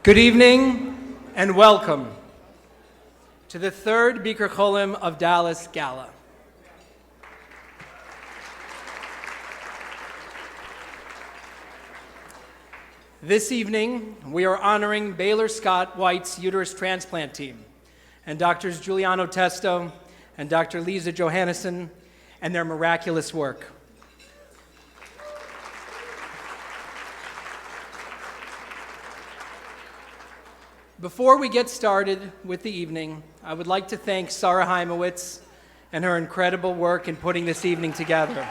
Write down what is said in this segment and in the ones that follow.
Good evening and welcome to the third Bikur Cholim of Dallas Gala. This evening, we are honoring Baylor Scott White's Uterus Transplant team and Drs. Giuliano Testo and Dr. Lisa Johannesson and their miraculous work. Before we get started with the evening, I would like to thank Sarah Heimowitz and her incredible work in putting this evening together.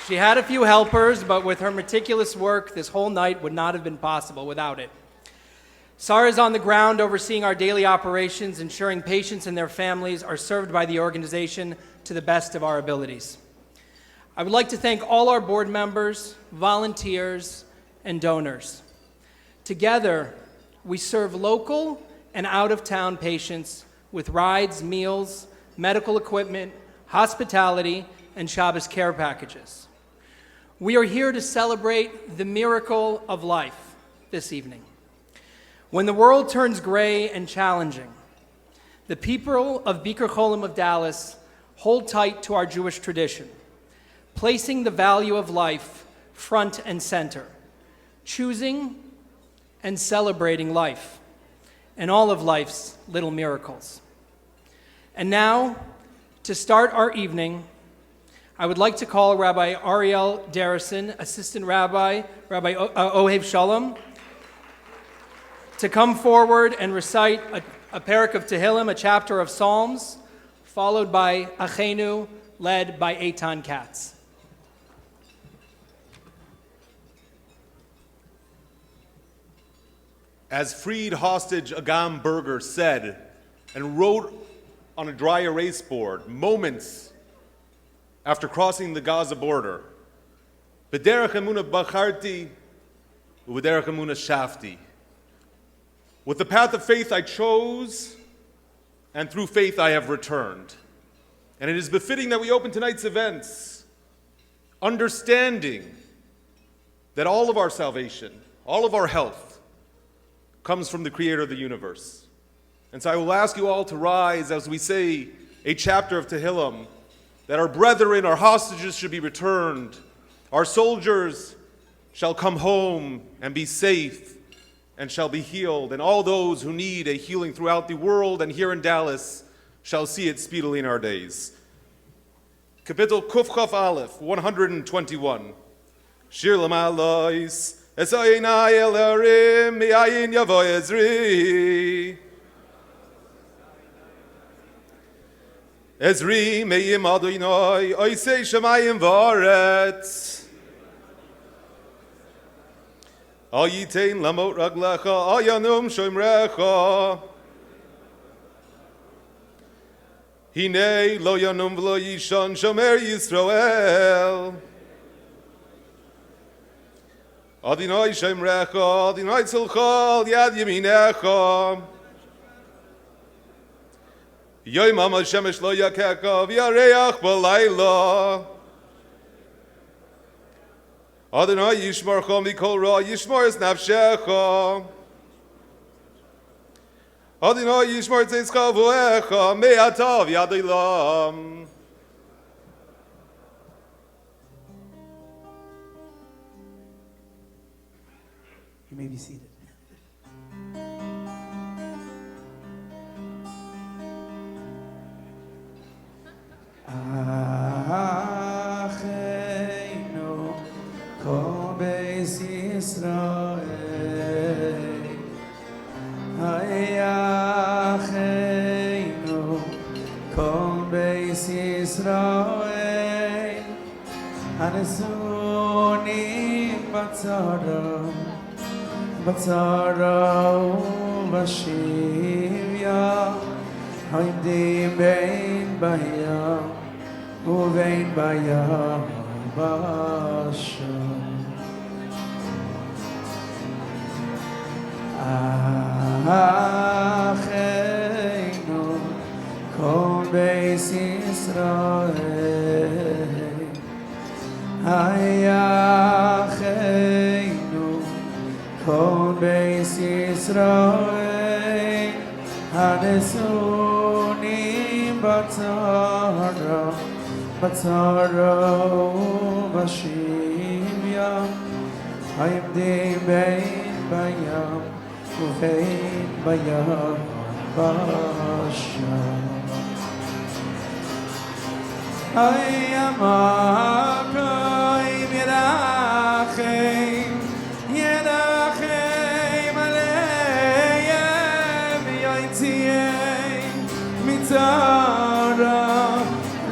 She had a few helpers, but with her meticulous work, this whole night would not have been possible without it. Sarah is on the ground overseeing our daily operations, ensuring patients and their families are served by the organization to the best of our abilities. I would like to thank all our board members, volunteers, and donors. Together, we serve local and out-of-town patients with rides, meals, medical equipment, hospitality, and Shabbos care packages. We are here to celebrate the miracle of life this evening. When the world turns gray and challenging, the people of Bikur Cholim of Dallas hold tight to our Jewish tradition, placing the value of life front and center, choosing and celebrating life and all of life's little miracles. And now, to start our evening, I would like to call Rabbi Ariel Darrison, Assistant Rabbi, Rabbi Ohev Shalom, to come forward and recite a parak of Tehillim, a chapter of Psalms, followed by Achenu, led by Eitan Katz. As freed hostage Agam Berger said and wrote on a dry erase board moments after crossing the Gaza border, B'derech emuna bacharti, u'b'derech emuna shafti. With the path of faith I chose, and through faith I have returned. And it is befitting that we open tonight's events, understanding that all of our salvation, all of our health, comes from the Creator of the universe. And so I will ask you all to rise as we say a chapter of Tehillim, that our brethren, our hostages should be returned, our soldiers shall come home and be safe and shall be healed, and all those who need a healing throughout the world and here in Dallas shall see it speedily in our days. Kapitel Kuf Chaf Aleph, 121. Shir Lamalois. Esayinai elarim miayin yavo Ezri. Ezri meim Adonai oisei shemayim v'aretz. Ayitein lamot raglecha ayanum shoimrecha. Hinei lo yanum v'lo yishon shomer Yisrael. Adonai shemrecha, Adonai tzilcha, yad yeminecha. Yoim ama shemesh lo yakeka, v'yareach b'layla. Adonai yishmarcha mikol ra, yishmar es nafshecha. Adonai yishmar tzizcha v'echa, me'ata v'yad olam. You may be seated. Achenu kol beis Yisrael, Achenu kol beis Yisrael, Hanesunim batzara. Batzara u'bashivya, Haimdim bein baya, u'vein baya basham. Achenu kol beis Yisrael, Achenu Beis Yisrael Hanesunim Batzara Bashivya Hayimdim Bein Bayam Uvein Bayam Basham Hayamakoim Yerachem Yerachem Aleim Yoitziim Mitzara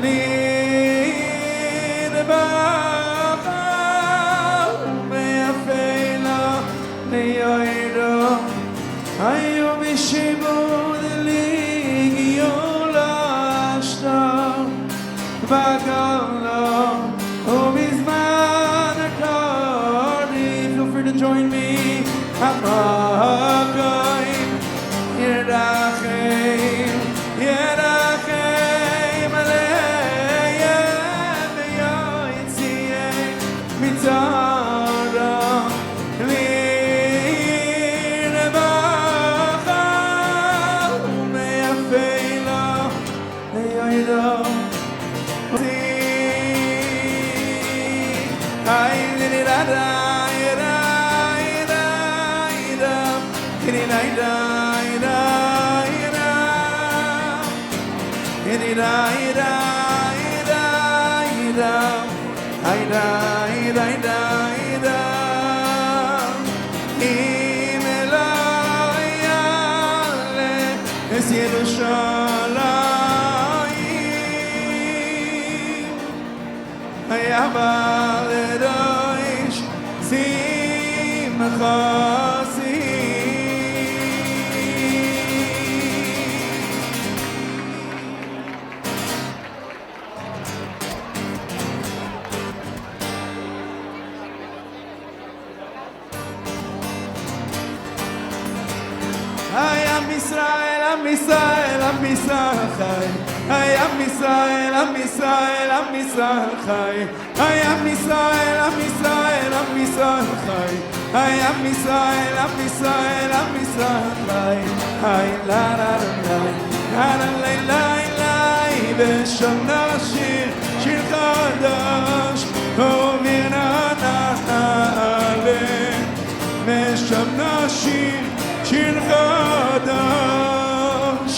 Lidbacham Me'afela Ne'yoido Hayom Yishimud Ligiola Ashtam Gala, oh, Bizman Akari, feel free to join me. Hamakoim, Yerachem, Yerachem Aleim, Yoitziim Mitzara, Lidbacham, Me'afela, Ne'yoido. Am Israel, Am Israel, Am Israel Chai. Am Israel, Am Israel, Am Israel Chai. Am Israel, Am Israel, Am Israel Chai. Am Israel, Am Israel, Am Israel Chai. La la la la la la la la. V'shamna shir shir chadash. Hovina na'ale. V'shamna shir shir chadash.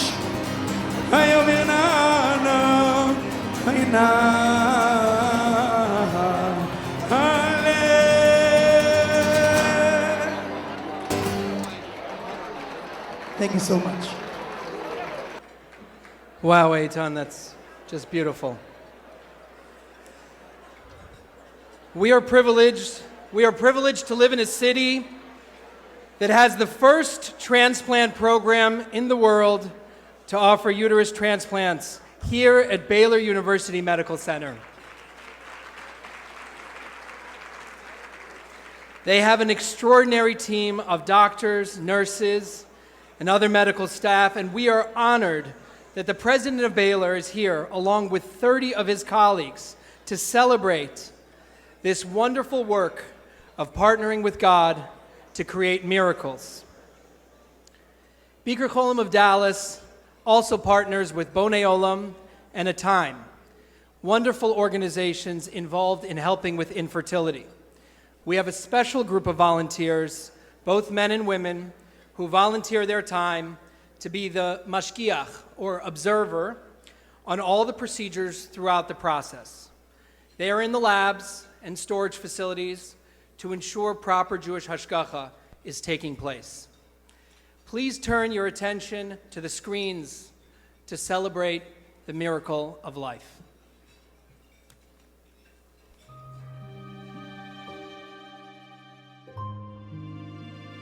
Hayom Yenana, Hayna, Thank you so much. Wow, Eitan, that's just beautiful. We are privileged to live in a city that has the first transplant program in the world to offer uterus transplants here at Baylor University Medical Center. They have an extraordinary team of doctors, nurses, and other medical staff, and we are honored that the president of Baylor is here along with 30 of his colleagues to celebrate this wonderful work of partnering with God to create miracles. Bikur Cholim of Dallas also partners with Bonei Olam and A Time, wonderful organizations involved in helping with infertility. We have a special group of volunteers, both men and women, who volunteer their time to be the mashgiach, or observer, on all the procedures throughout the process. They are in the labs and storage facilities to ensure proper Jewish hashgacha is taking place. Please turn your attention to the screens to celebrate the miracle of life.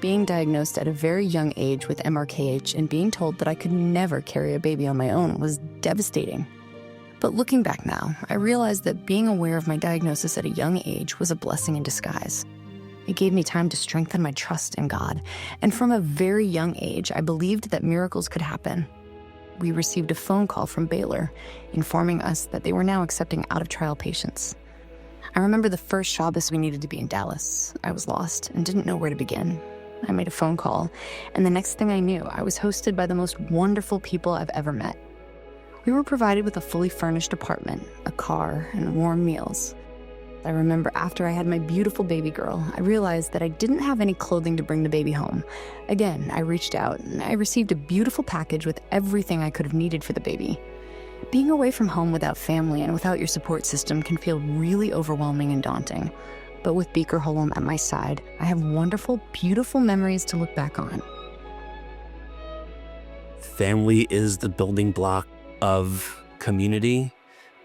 Being diagnosed at a very young age with MRKH and being told that I could never carry a baby on my own was devastating. But looking back now, I realized that being aware of my diagnosis at a young age was a blessing in disguise. It gave me time to strengthen my trust in God, and from a very young age, I believed that miracles could happen. We received a phone call from Baylor informing us that they were now accepting out-of-trial patients. I remember the first Shabbos we needed to be in Dallas. I was lost and didn't know where to begin. I made a phone call, and the next thing I knew, I was hosted by the most wonderful people I've ever met. We were provided with a fully furnished apartment, a car, and warm meals. I remember after I had my beautiful baby girl, I realized that I didn't have any clothing to bring the baby home. Again, I reached out, and I received a beautiful package with everything I could have needed for the baby. Being away from home without family and without your support system can feel really overwhelming and daunting. But with Bikur Cholim at my side, I have wonderful, beautiful memories to look back on. Family is the building block of community.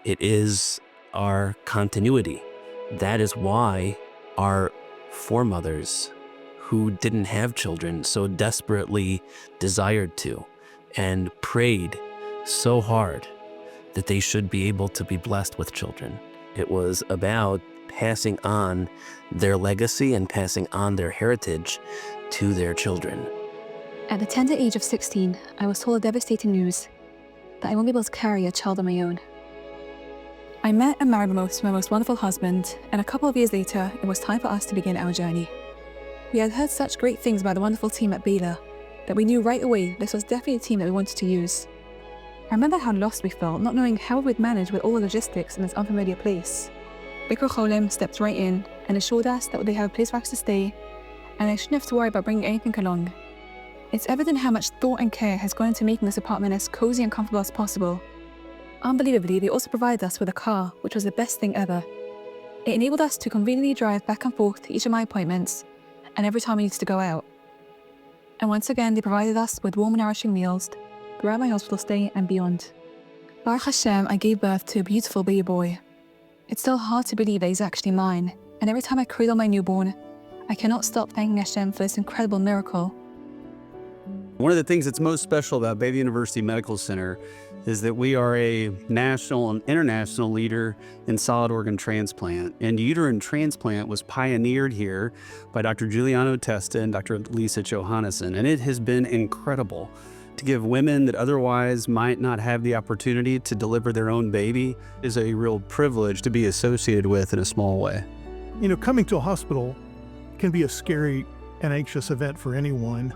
It is our continuity. That is why our foremothers who didn't have children so desperately desired to and prayed so hard that they should be able to be blessed with children. It was about passing on their legacy and passing on their heritage to their children. At the tender age of 16, I was told the devastating news that I won't be able to carry a child on my own. I met and married my most wonderful husband, and a couple of years later, it was time for us to begin our journey. We had heard such great things about the wonderful team at Baylor that we knew right away this was definitely a team that we wanted to use. I remember how lost we felt, not knowing how we'd manage with all the logistics in this unfamiliar place. Bikur Cholim stepped right in and assured us that they have a place for us to stay, and I shouldn't have to worry about bringing anything along. It's evident how much thought and care has gone into making this apartment as cozy and comfortable as possible. Unbelievably, they also provided us with a car, which was the best thing ever. It enabled us to conveniently drive back and forth to each of my appointments, and every time we needed to go out. And once again, they provided us with warm, nourishing meals throughout my hospital stay and beyond. Baruch Hashem, I gave birth to a beautiful baby boy. It's still hard to believe that he's actually mine, and every time I cradle my newborn, I cannot stop thanking Hashem for this incredible miracle. One of the things that's most special about Baylor University Medical Center is that we are a national and international leader in solid organ transplant. And uterine transplant was pioneered here by Dr. Giuliano Testa and Dr. Lisa Johannesson. And it has been incredible to give women that otherwise might not have the opportunity to deliver their own baby is a real privilege to be associated with in a small way. You know, coming to a hospital can be a scary and anxious event for anyone.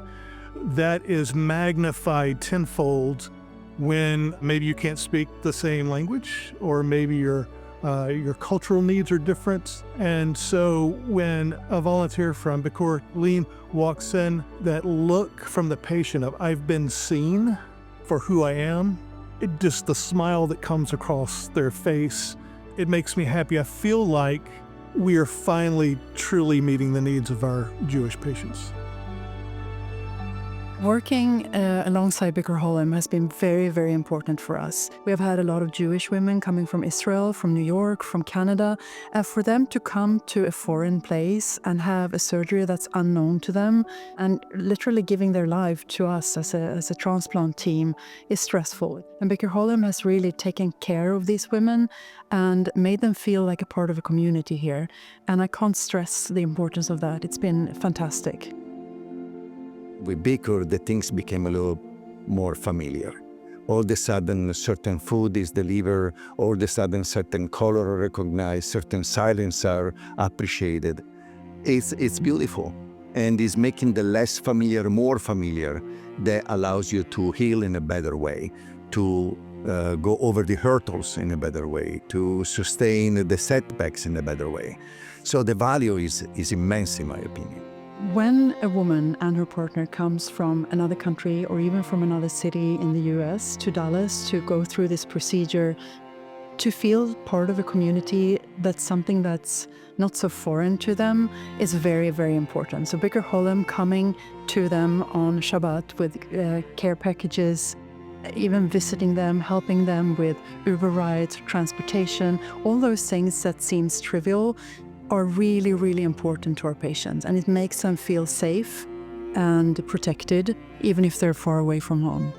That is magnified tenfold when maybe you can't speak the same language, or maybe your cultural needs are different. And so when a volunteer from Bikur Cholim walks in, that look from the patient of I've been seen for who I am, just the smile that comes across their face, it makes me happy. I feel like we are finally truly meeting the needs of our Jewish patients. Working alongside Bikur Cholim has been very, very important for us. We have had a lot of Jewish women coming from Israel, from New York, from Canada. For them to come to a foreign place and have a surgery that's unknown to them and literally giving their life to us as a transplant team is stressful. And Bikur Cholim has really taken care of these women and made them feel like a part of a community here. And I can't stress the importance of that. It's been fantastic. With Bikur, the things became a little more familiar. All of a sudden, certain food is delivered. All of a sudden, certain color are recognized, certain silence are appreciated. It's beautiful, and it's making the less familiar more familiar. That allows you to heal in a better way, to go over the hurdles in a better way, to sustain the setbacks in a better way. So the value is immense, in my opinion. When a woman and her partner comes from another country or even from another city in the US to Dallas to go through this procedure, to feel part of a community that's something that's not so foreign to them is very, very important. So Bikur Cholim coming to them on Shabbat with care packages, even visiting them, helping them with Uber rides, transportation, all those things that seems trivial are really, really important to our patients, and it makes them feel safe and protected, even if they're far away from home.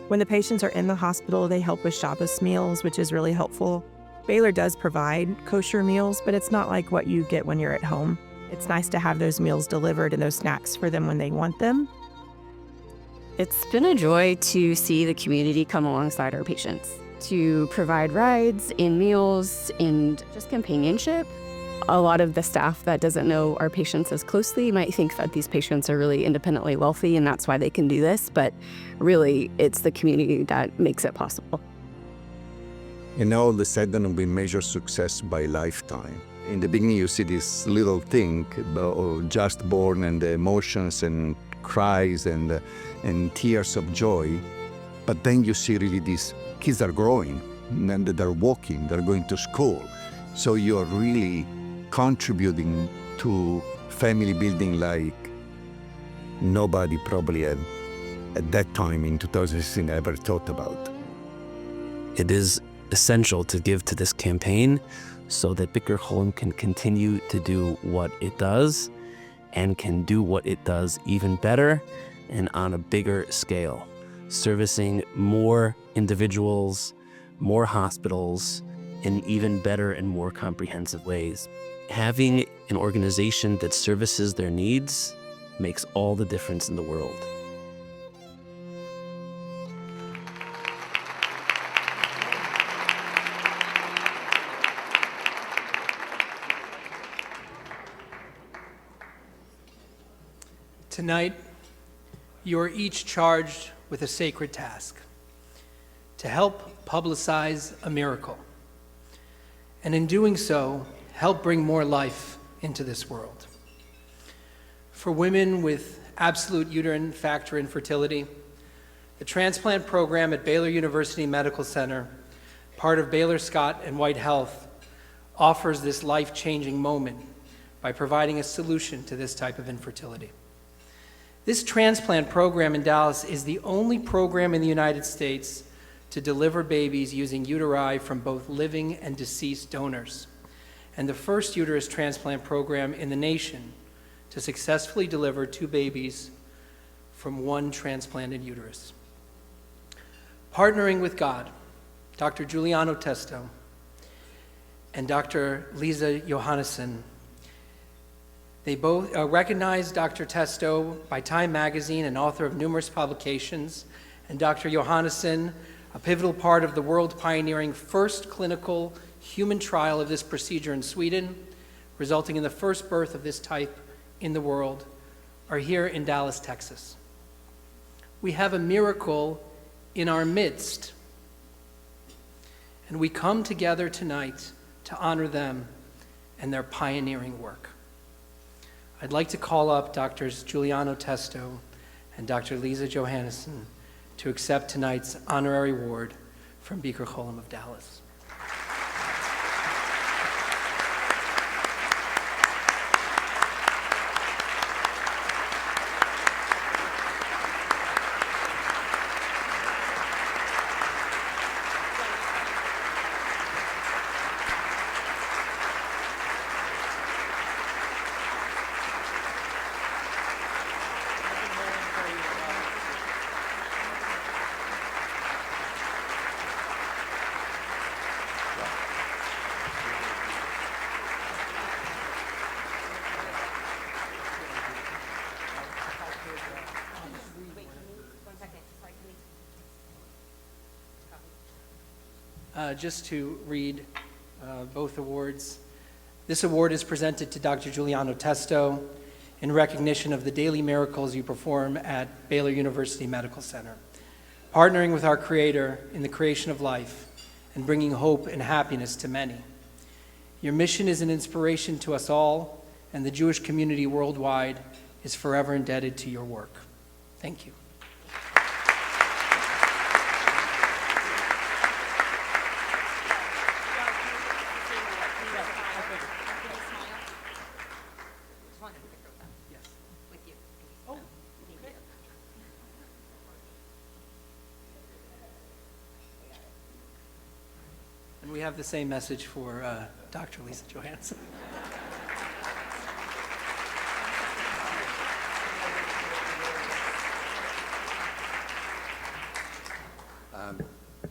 When the patients are in the hospital, they help with Shabbos meals, which is really helpful. Baylor does provide kosher meals, but it's not like what you get when you're at home. It's nice to have those meals delivered and those snacks for them when they want them. It's been a joy to see the community come alongside our patients, to provide rides and meals and just companionship. A lot of the staff that doesn't know our patients as closely might think that these patients are really independently wealthy and that's why they can do this, but really it's the community that makes it possible. And all of a sudden we measure success by lifetime. In the beginning you see this little thing, just born, and the emotions and cries and tears of joy, but then you see really these kids are growing and they're walking, they're going to school. So you're really contributing to family building like nobody probably at that time in 2016 ever thought about. It is essential to give to this campaign so that Bikur Cholim can continue to do what it does and can do what it does even better and on a bigger scale, servicing more individuals, more hospitals in even better and more comprehensive ways. Having an organization that services their needs makes all the difference in the world. Tonight, you are each charged with a sacred task: to help publicize a miracle, and in doing so, help bring more life into this world. For women with absolute uterine factor infertility, the transplant program at Baylor University Medical Center, part of Baylor Scott and White Health, offers this life-changing moment by providing a solution to this type of infertility. This transplant program in Dallas is the only program in the United States to deliver babies using uteri from both living and deceased donors, and the first uterus transplant program in the nation to successfully deliver 2 babies from one transplanted uterus. Partnering with God, Dr. Giuliano Testo and Dr. Lisa Johannesson, they both recognized Dr. Testo by Time Magazine and author of numerous publications, and Dr. Johannesson, a pivotal part of the world-pioneering first clinical human trial of this procedure in Sweden, resulting in the first birth of this type in the world, are here in Dallas, Texas. We have a miracle in our midst, and we come together tonight to honor them and their pioneering work. I'd like to call up Drs. Giuliano Testo and Dr. Lisa Johannesson to accept tonight's honorary award from Bikur Cholim of Dallas. Just to read both awards. This award is presented to Dr. Giuliano Testo in recognition of the daily miracles you perform at Baylor University Medical Center, partnering with our Creator in the creation of life and bringing hope and happiness to many. Your mission is an inspiration to us all, and the Jewish community worldwide is forever indebted to your work. Thank you. And we have the same message for Dr. Lisa Johannesson.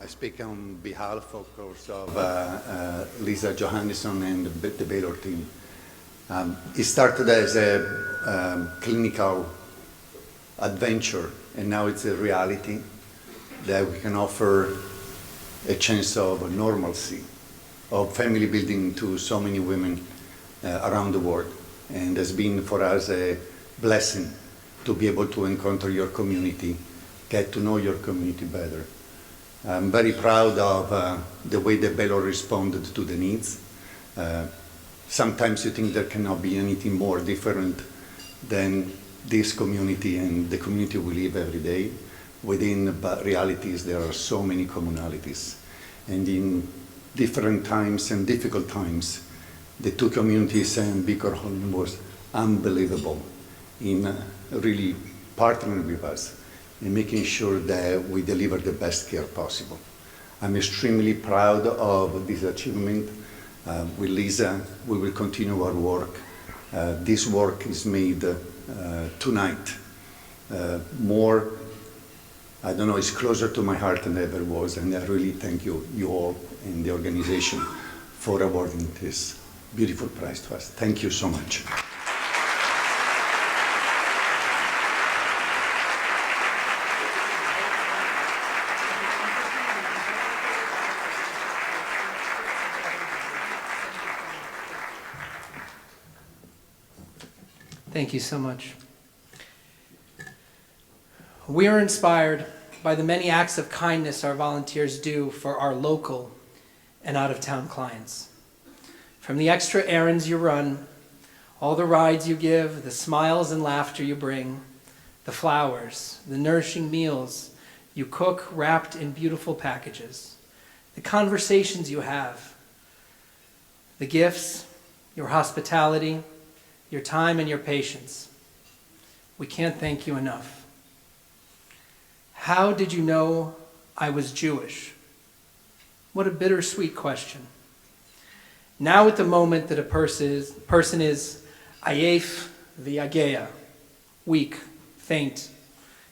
I speak on behalf, of course, of Lisa Johannesson and the Baylor team. It started as a clinical adventure, and now it's a reality that we can offer a chance of normalcy, of family building to so many women around the world. And it's been for us a blessing to be able to encounter your community, get to know your community better. I'm very proud of the way that Baylor responded to the needs. Sometimes you think there cannot be anything more different than this community and the community we live every day. Within realities, there are so many commonalities. And in different times and difficult times, the two communities and Bikur Cholim was unbelievable in really partnering with us and making sure that we deliver the best care possible. I'm extremely proud of this achievement. With Lisa, we will continue our work. This work is made tonight more, I don't know, it's closer to my heart than ever was, and I really thank you all and the organization for awarding this beautiful prize to us. Thank you so much. Thank you so much. We are inspired by the many acts of kindness our volunteers do for our local and out-of-town clients. From the extra errands you run, all the rides you give, the smiles and laughter you bring, the flowers, the nourishing meals you cook wrapped in beautiful packages, the conversations you have, the gifts, your hospitality, your time and your patience. We can't thank you enough. How did you know I was Jewish? What a bittersweet question. Now at the moment that a person is ayef v'yageya, weak, faint,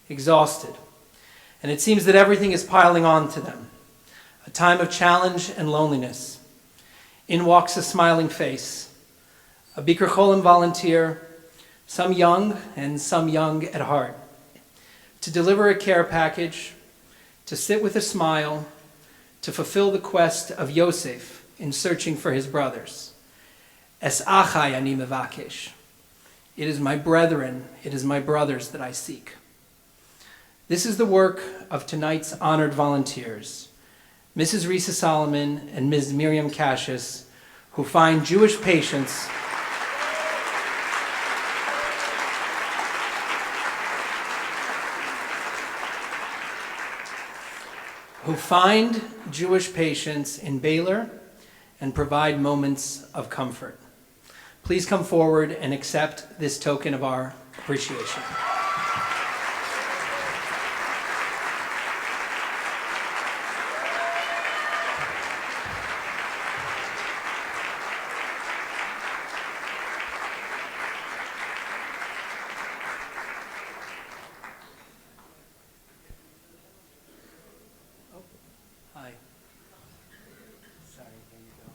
exhausted, and it seems that everything is piling on to them, a time of challenge and loneliness. In walks a smiling face, a Bikur Cholim volunteer, some young and some young at heart, to deliver a care package, to sit with a smile, to fulfill the quest of Yosef in searching for his brothers. Es achai ani mevakesh. It is my brethren, it is my brothers that I seek. This is the work of tonight's honored volunteers, Mrs. Risa Solomon and Ms. Miriam Cassius, who find Jewish patients in Baylor and provide moments of comfort. Please come forward and accept this token of our appreciation. Hi. Sorry, here you go.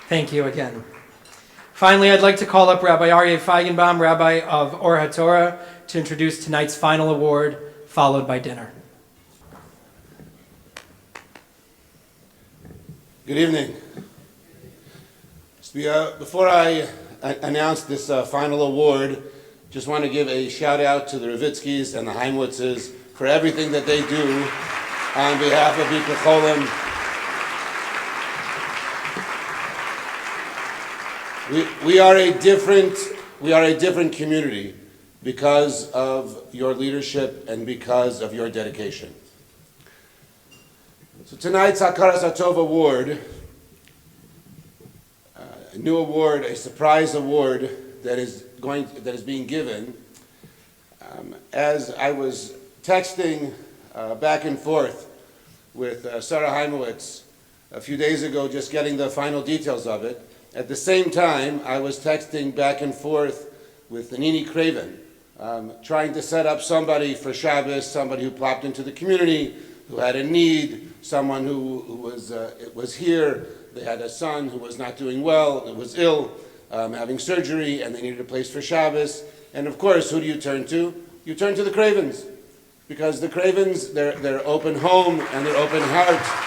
Thank you again. Finally, I'd like to call up Rabbi Aryeh Feigenbaum, Rabbi of Or HaTorah, to introduce tonight's final award, followed by dinner. Good evening. Before I announce this final award, just want to give a shout out to the Ravitskis and the Heimwitzes for everything that they do on behalf of Bikur Cholim. We are a different community because of your leadership and because of your dedication. So tonight's Hakaras Hatov Award, a new award, a surprise award that is being given. As I was texting back and forth with Sarah Heimowitz a few days ago, just getting the final details of it, at the same time, I was texting back and forth with Nini Craven, trying to set up somebody for Shabbos, somebody who plopped into the community, who had a need, someone who was here They had a son who was not doing well, who was ill, having surgery, and they needed a place for Shabbos. And of course, who do you turn to? You turn to the Cravens, because the Cravens, they're open home and they're open heart.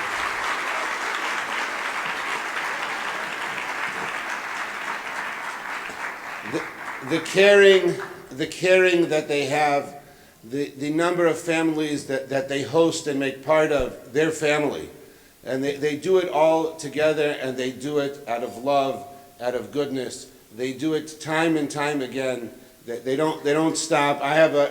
The caring that they have, the number of families that they host and make part of their family. And they do it all together, and they do it out of love, out of goodness. They do it time and time again. They don't stop.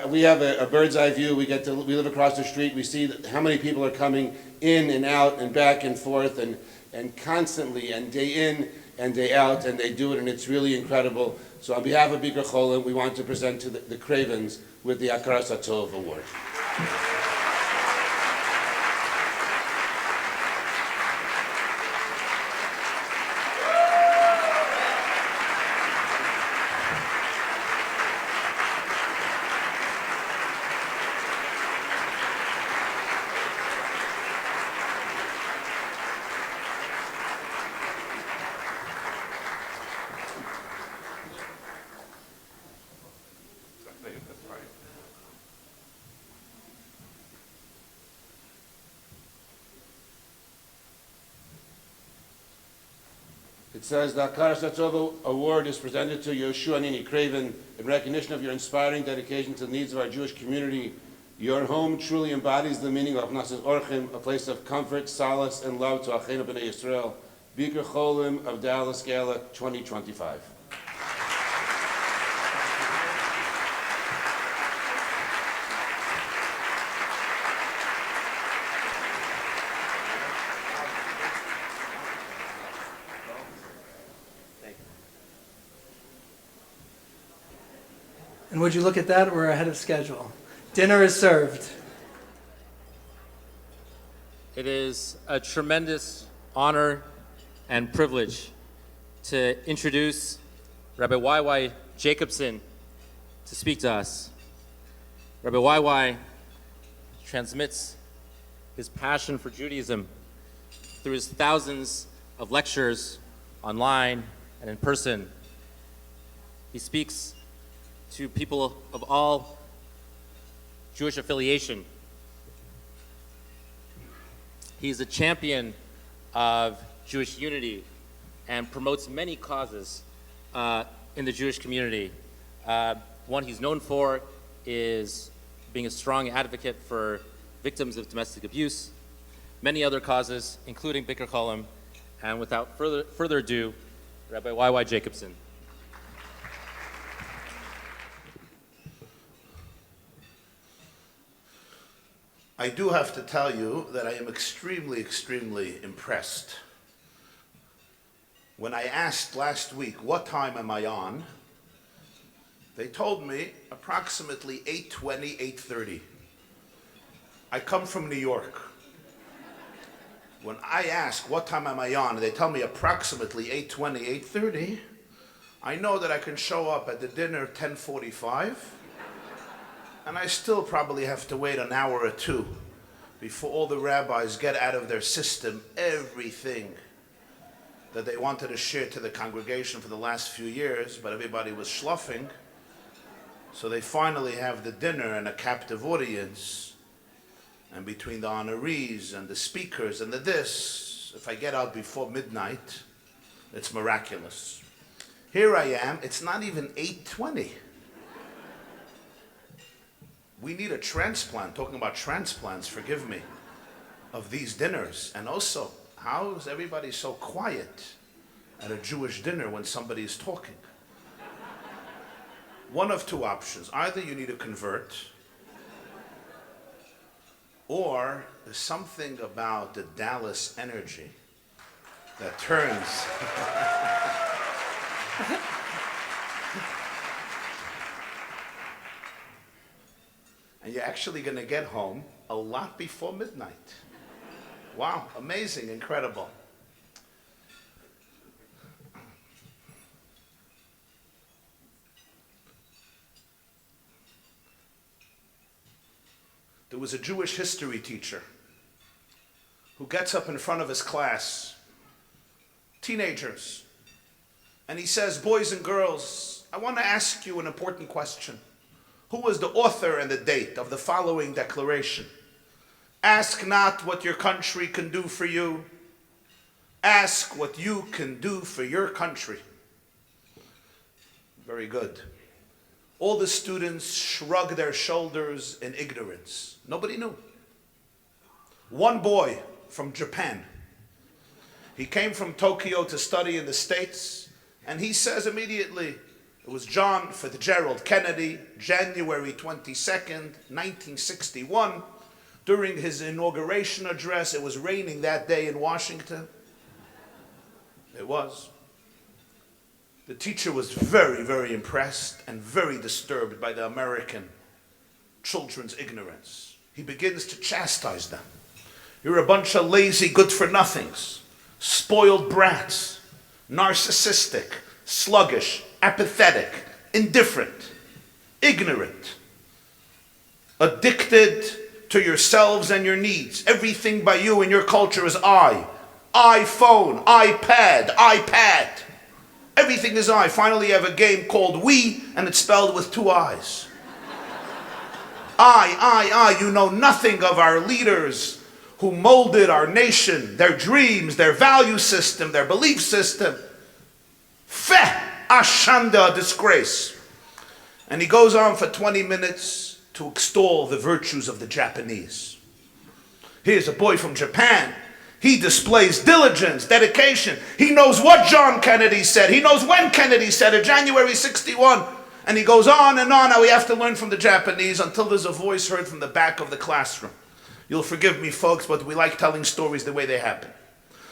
We have a bird's eye view. We live across the street. We see how many people are coming in and out and back and forth and constantly and day in and day out, and they do it, and it's really incredible. So on behalf of Bikur Cholim, we want to present to the Cravens with the Akaras HaTov Award. It says the Akaras HaTov Award is presented to Yoshua Nini Craven in recognition of your inspiring dedication to the needs of our Jewish community. Your home truly embodies the meaning of Nachnas Orchim, a place of comfort, solace, and love to Achenu B'nai Yisrael. Bikur Cholim of Dallas Gala 2025. And would you look at that, we're ahead of schedule. Dinner is served. It is a tremendous honor and privilege to introduce Rabbi Y.Y. Jacobson to speak to us. Rabbi Y.Y. transmits his passion for Judaism through his thousands of lectures online and in person. He speaks to people of all Jewish affiliation. He's a champion of Jewish unity and promotes many causes in the Jewish community. One he's known for is being a strong advocate for victims of domestic abuse, many other causes, including Bikur Cholim. And without further ado, Rabbi Y.Y. Jacobson. I do have to tell you that I am extremely, extremely impressed. When I asked last week, what time am I on? They told me approximately 8:20, 8:30. I come from New York. When I ask, what time am I on? They tell me approximately 8:20, 8:30. I know that I can show up at the dinner 10:45. And I still probably have to wait an hour or two before all the rabbis get out of their system everything that they wanted to share to the congregation for the last few years, but everybody was schluffing. So they finally have the dinner and a captive audience. And between the honorees and the speakers and the this, if I get out before midnight, it's miraculous. Here I am, it's not even 8:20. We need a transplant, talking about transplants, forgive me, of these dinners. And also, how is everybody so quiet at a Jewish dinner when somebody is talking? One of two options. Either you need to convert, or there's something about the Dallas energy that turns. And you're actually going to get home a lot before midnight. Wow, amazing, incredible. There was a Jewish history teacher who gets up in front of his class teenagers. And he says, boys and girls, I want to ask you an important question. Who was the author and the date of the following declaration? Ask not what your country can do for you. Ask what you can do for your country. Very good. All the students shrugged their shoulders in ignorance. Nobody knew. One boy from Japan. He came from Tokyo to study in the States, and he says immediately, it was John Fitzgerald Kennedy, January 22nd, 1961. During his inauguration address, it was raining that day in Washington. It was. The teacher was very, very impressed and very disturbed by the American children's ignorance. He begins to chastise them. You're a bunch of lazy good-for-nothings, spoiled brats, narcissistic, sluggish, apathetic, indifferent, ignorant, addicted to yourselves and your needs. Everything by you and your culture is I. iPhone, iPad, iPad. Everything is I. Finally, you have a game called We, and it's spelled with 2 I's. I. You know nothing of our leaders who molded our nation, their dreams, their value system, their belief system. Feh, ashanda, disgrace. And he goes on for 20 minutes to extol the virtues of the Japanese. Here's a boy from Japan. He displays diligence, dedication. He knows what John Kennedy said. He knows when Kennedy said it, January 61. And he goes on and on. Now we have to learn from the Japanese until there's a voice heard from the back of the classroom. You'll forgive me, folks, but we like telling stories the way they happen.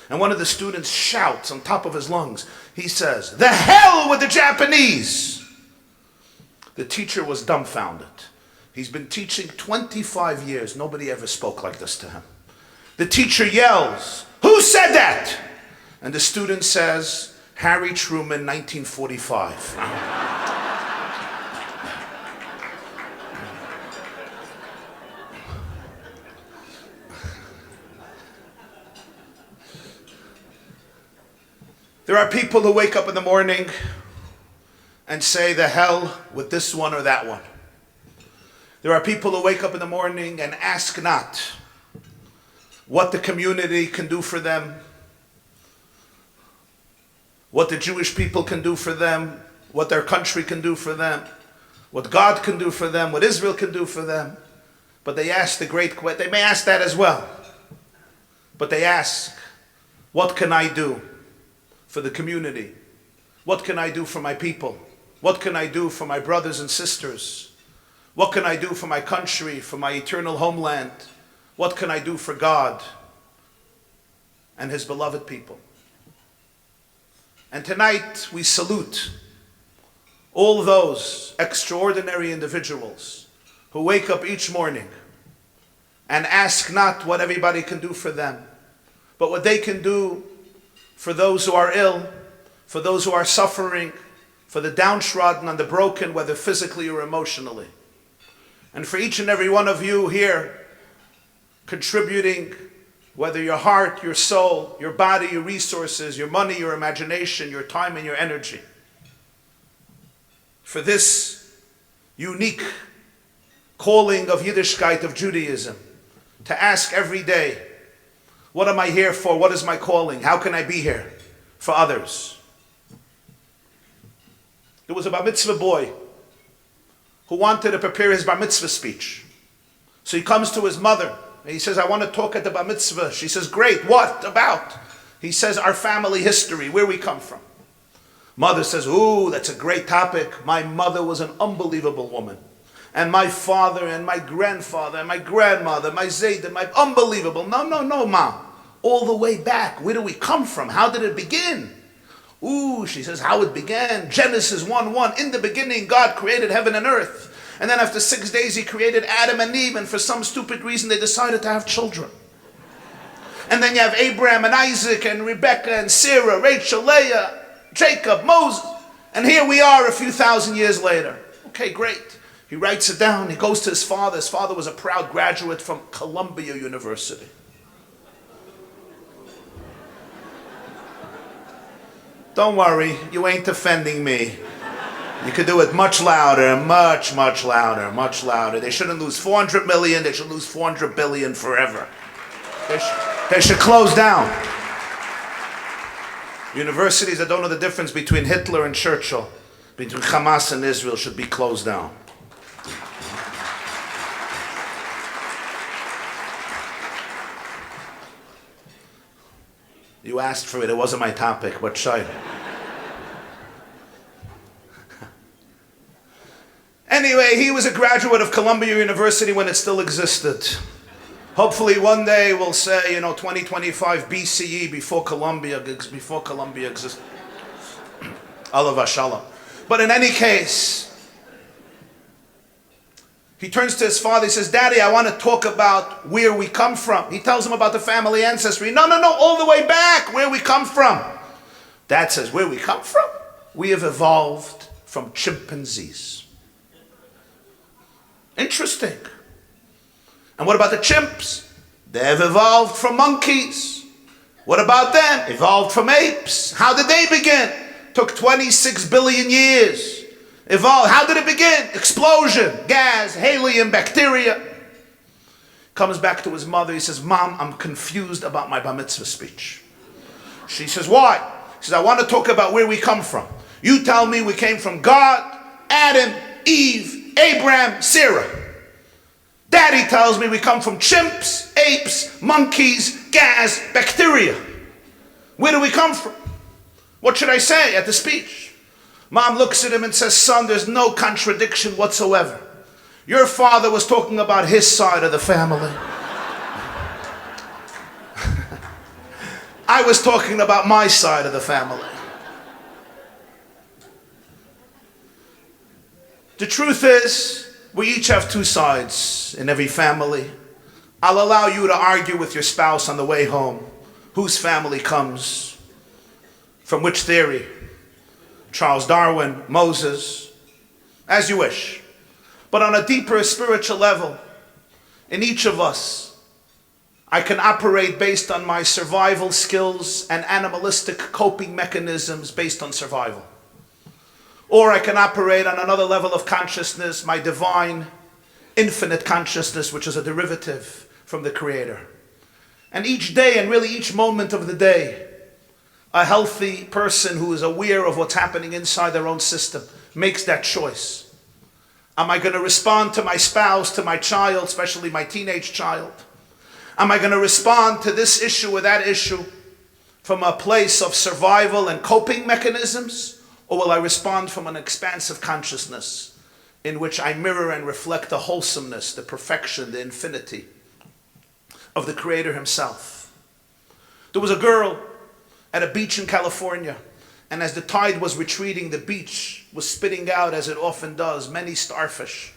And one of the students shouts on top of his lungs. He says, "The hell with the Japanese!" The teacher was dumbfounded. He's been teaching 25 years. Nobody ever spoke like this to him. The teacher yells, "Who said that?" And the student says, "Harry Truman, 1945. There are people who wake up in the morning and say, "The hell with this one or that one." There are people who wake up in the morning and ask not what the community can do for them, what the Jewish people can do for them, what their country can do for them, what God can do for them, what Israel can do for them. But they ask the great question. They may ask that as well. But they ask, what can I do for the community? What can I do for my people? What can I do for my brothers and sisters? What can I do for my country, for my eternal homeland? What can I do for God and His beloved people? And tonight we salute all those extraordinary individuals who wake up each morning and ask not what everybody can do for them, but what they can do for those who are ill, for those who are suffering, for the downtrodden and the broken, whether physically or emotionally. And for each and every one of you here, contributing, whether your heart, your soul, your body, your resources, your money, your imagination, your time and your energy, for this unique calling of Yiddishkeit, of Judaism, to ask every day, what am I here for? What is my calling? How can I be here for others? There was a bar mitzvah boy who wanted to prepare his bar mitzvah speech. So he comes to his mother and he says, "I want to talk at the bar mitzvah." She says, "Great, what about?" He says, "Our family history, where we come from." Mother says, "Ooh, that's a great topic. My mother was an unbelievable woman. And my father and my grandfather and my grandmother, my Zayda, my unbelievable." No, Mom. All the way back, where do we come from? How did it begin? Ooh, she says, how it began. Genesis 1:1, in the beginning God created heaven and earth. And then after 6 days He created Adam and Eve, and for some stupid reason they decided to have children. And then you have Abraham and Isaac and Rebecca and Sarah, Rachel, Leah, Jacob, Moses. And here we are a few thousand years later. Okay, great. He writes it down. He goes to his father. His father was a proud graduate from Columbia University. Don't worry, you ain't offending me. You could do it much louder, much louder, much louder. They shouldn't lose 400 million, they should lose 400 billion forever. They should close down. Universities that don't know the difference between Hitler and Churchill, between Hamas and Israel, should be closed down. You asked for it, it wasn't my topic, but shy. Anyway, he was a graduate of Columbia University when it still existed. Hopefully one day we'll say, 2025 BCE before Columbia existed. Allah Shalom. But in any case, he turns to his father, he says, Daddy, I want to talk about where we come from. He tells him about the family ancestry. No, all the way back, where we come from. Dad says, where we come from? We have evolved from chimpanzees. Interesting. And what about the chimps? They have evolved from monkeys. What about them? Evolved from apes. How did they begin? Took 26 billion years. Evolved. How did it begin? Explosion, gas, helium, bacteria. Comes back to his mother. He says, Mom, I'm confused about my bar mitzvah speech. She says, why? He says, I want to talk about where we come from. You tell me we came from God, Adam, Eve, Abraham, Sarah. Daddy tells me we come from chimps, apes, monkeys, gas, bacteria. Where do we come from? What should I say at the speech? Mom looks at him and says, son, there's no contradiction whatsoever. Your father was talking about his side of the family. I was talking about my side of the family. The truth is, we each have two sides in every family. I'll allow you to argue with your spouse on the way home. Whose family comes from which theory? Charles Darwin, Moses, as you wish. But on a deeper spiritual level, in each of us, I can operate based on my survival skills and animalistic coping mechanisms based on survival. Or I can operate on another level of consciousness, my divine, infinite consciousness, which is a derivative from the Creator. And each day, and really each moment of the day, a healthy person who is aware of what's happening inside their own system makes that choice. Am I going to respond to my spouse, to my child, especially my teenage child? Am I going to respond to this issue or that issue from a place of survival and coping mechanisms? Or will I respond from an expansive consciousness in which I mirror and reflect the wholesomeness, the perfection, the infinity of the Creator Himself? There was a girl at a beach in California, and as the tide was retreating, the beach was spitting out, as it often does, many starfish.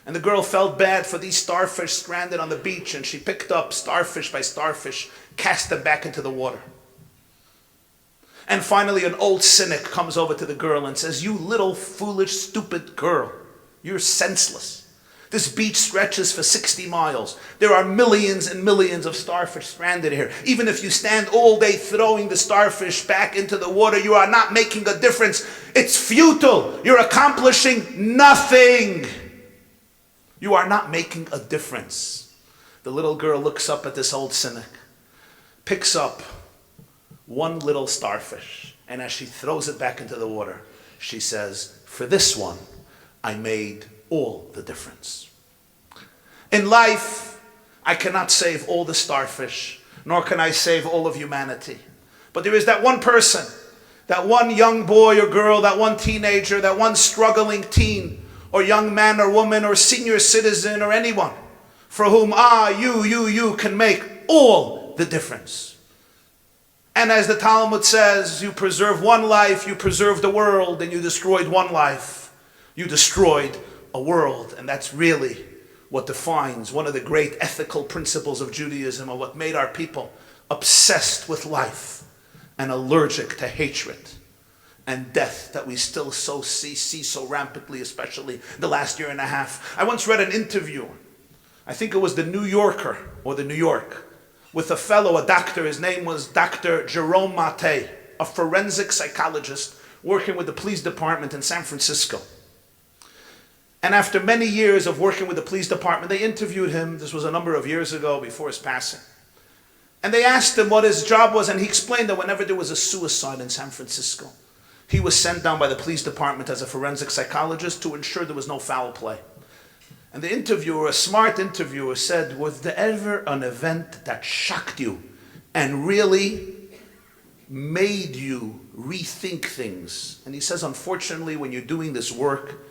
And the girl felt bad for these starfish stranded on the beach, and she picked up starfish by starfish, cast them back into the water. And finally, an old cynic comes over to the girl and says, you little foolish, stupid girl, you're senseless. This beach stretches for 60 miles. There are millions and millions of starfish stranded here. Even if you stand all day throwing the starfish back into the water, you are not making a difference. It's futile. You're accomplishing nothing. You are not making a difference. The little girl looks up at this old cynic, picks up one little starfish, and as she throws it back into the water, she says, for this one, I made all the difference. In life, I cannot save all the starfish, nor can I save all of humanity. But there is that one person, that one young boy or girl, that one teenager, that one struggling teen, or young man or woman, or senior citizen, or anyone, for whom you can make all the difference. And as the Talmud says, you preserve one life, you preserve the world, and you destroyed one life, you destroyed a world. And that's really what defines one of the great ethical principles of Judaism, and what made our people obsessed with life and allergic to hatred and death that we still see so rampantly, especially the last year and a half. I once read an interview, I think it was the New Yorker or the New York, with a fellow, a doctor. His name was Dr. Jerome Mattei. a forensic psychologist working with the police department in San Francisco. And after many years of working with the police department, they interviewed him. This was a number of years ago before his passing. And they asked him what his job was, and he explained that whenever there was a suicide in San Francisco, he was sent down by the police department as a forensic psychologist to ensure there was no foul play. And the interviewer, a smart interviewer, said, was there ever an event that shocked you and really made you rethink things? And he says, unfortunately, when you're doing this work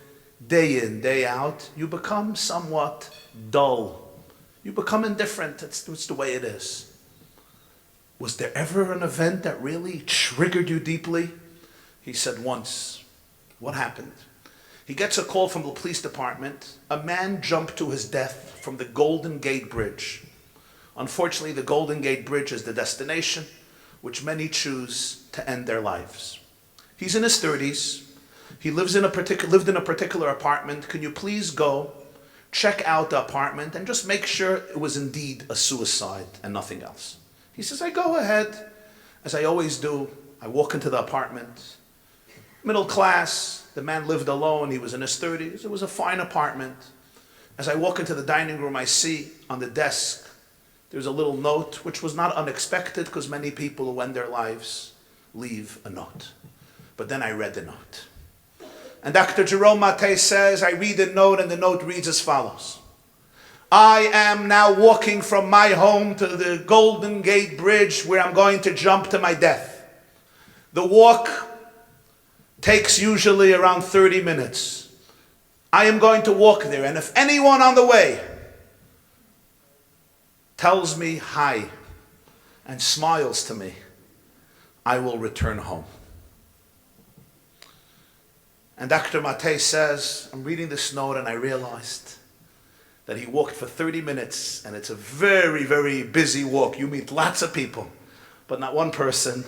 day in, day out, you become somewhat dull. You become indifferent. It's the way it is. Was there ever an event that really triggered you deeply? He said, once. What happened? He gets a call from the police department. A man jumped to his death from the Golden Gate Bridge. Unfortunately, the Golden Gate Bridge is the destination which many choose to end their lives. He's in his 30s. He lived in a particular apartment. Can you please go check out the apartment and just make sure it was indeed a suicide and nothing else? He says, I go ahead, as I always do. I walk into the apartment. Middle class, the man lived alone, he was in his 30s. It was a fine apartment. As I walk into the dining room, I see on the desk, there's a little note, which was not unexpected because many people who end their lives leave a note. But then I read the note. And Dr. Jerome Mate says, I read the note, and the note reads as follows. I am now walking from my home to the Golden Gate Bridge where I'm going to jump to my death. The walk takes usually around 30 minutes. I am going to walk there, and if anyone on the way tells me hi and smiles to me, I will return home. And Dr. Mate says, I'm reading this note and I realized that he walked for 30 minutes, and it's a very, very busy walk. You meet lots of people, but not one person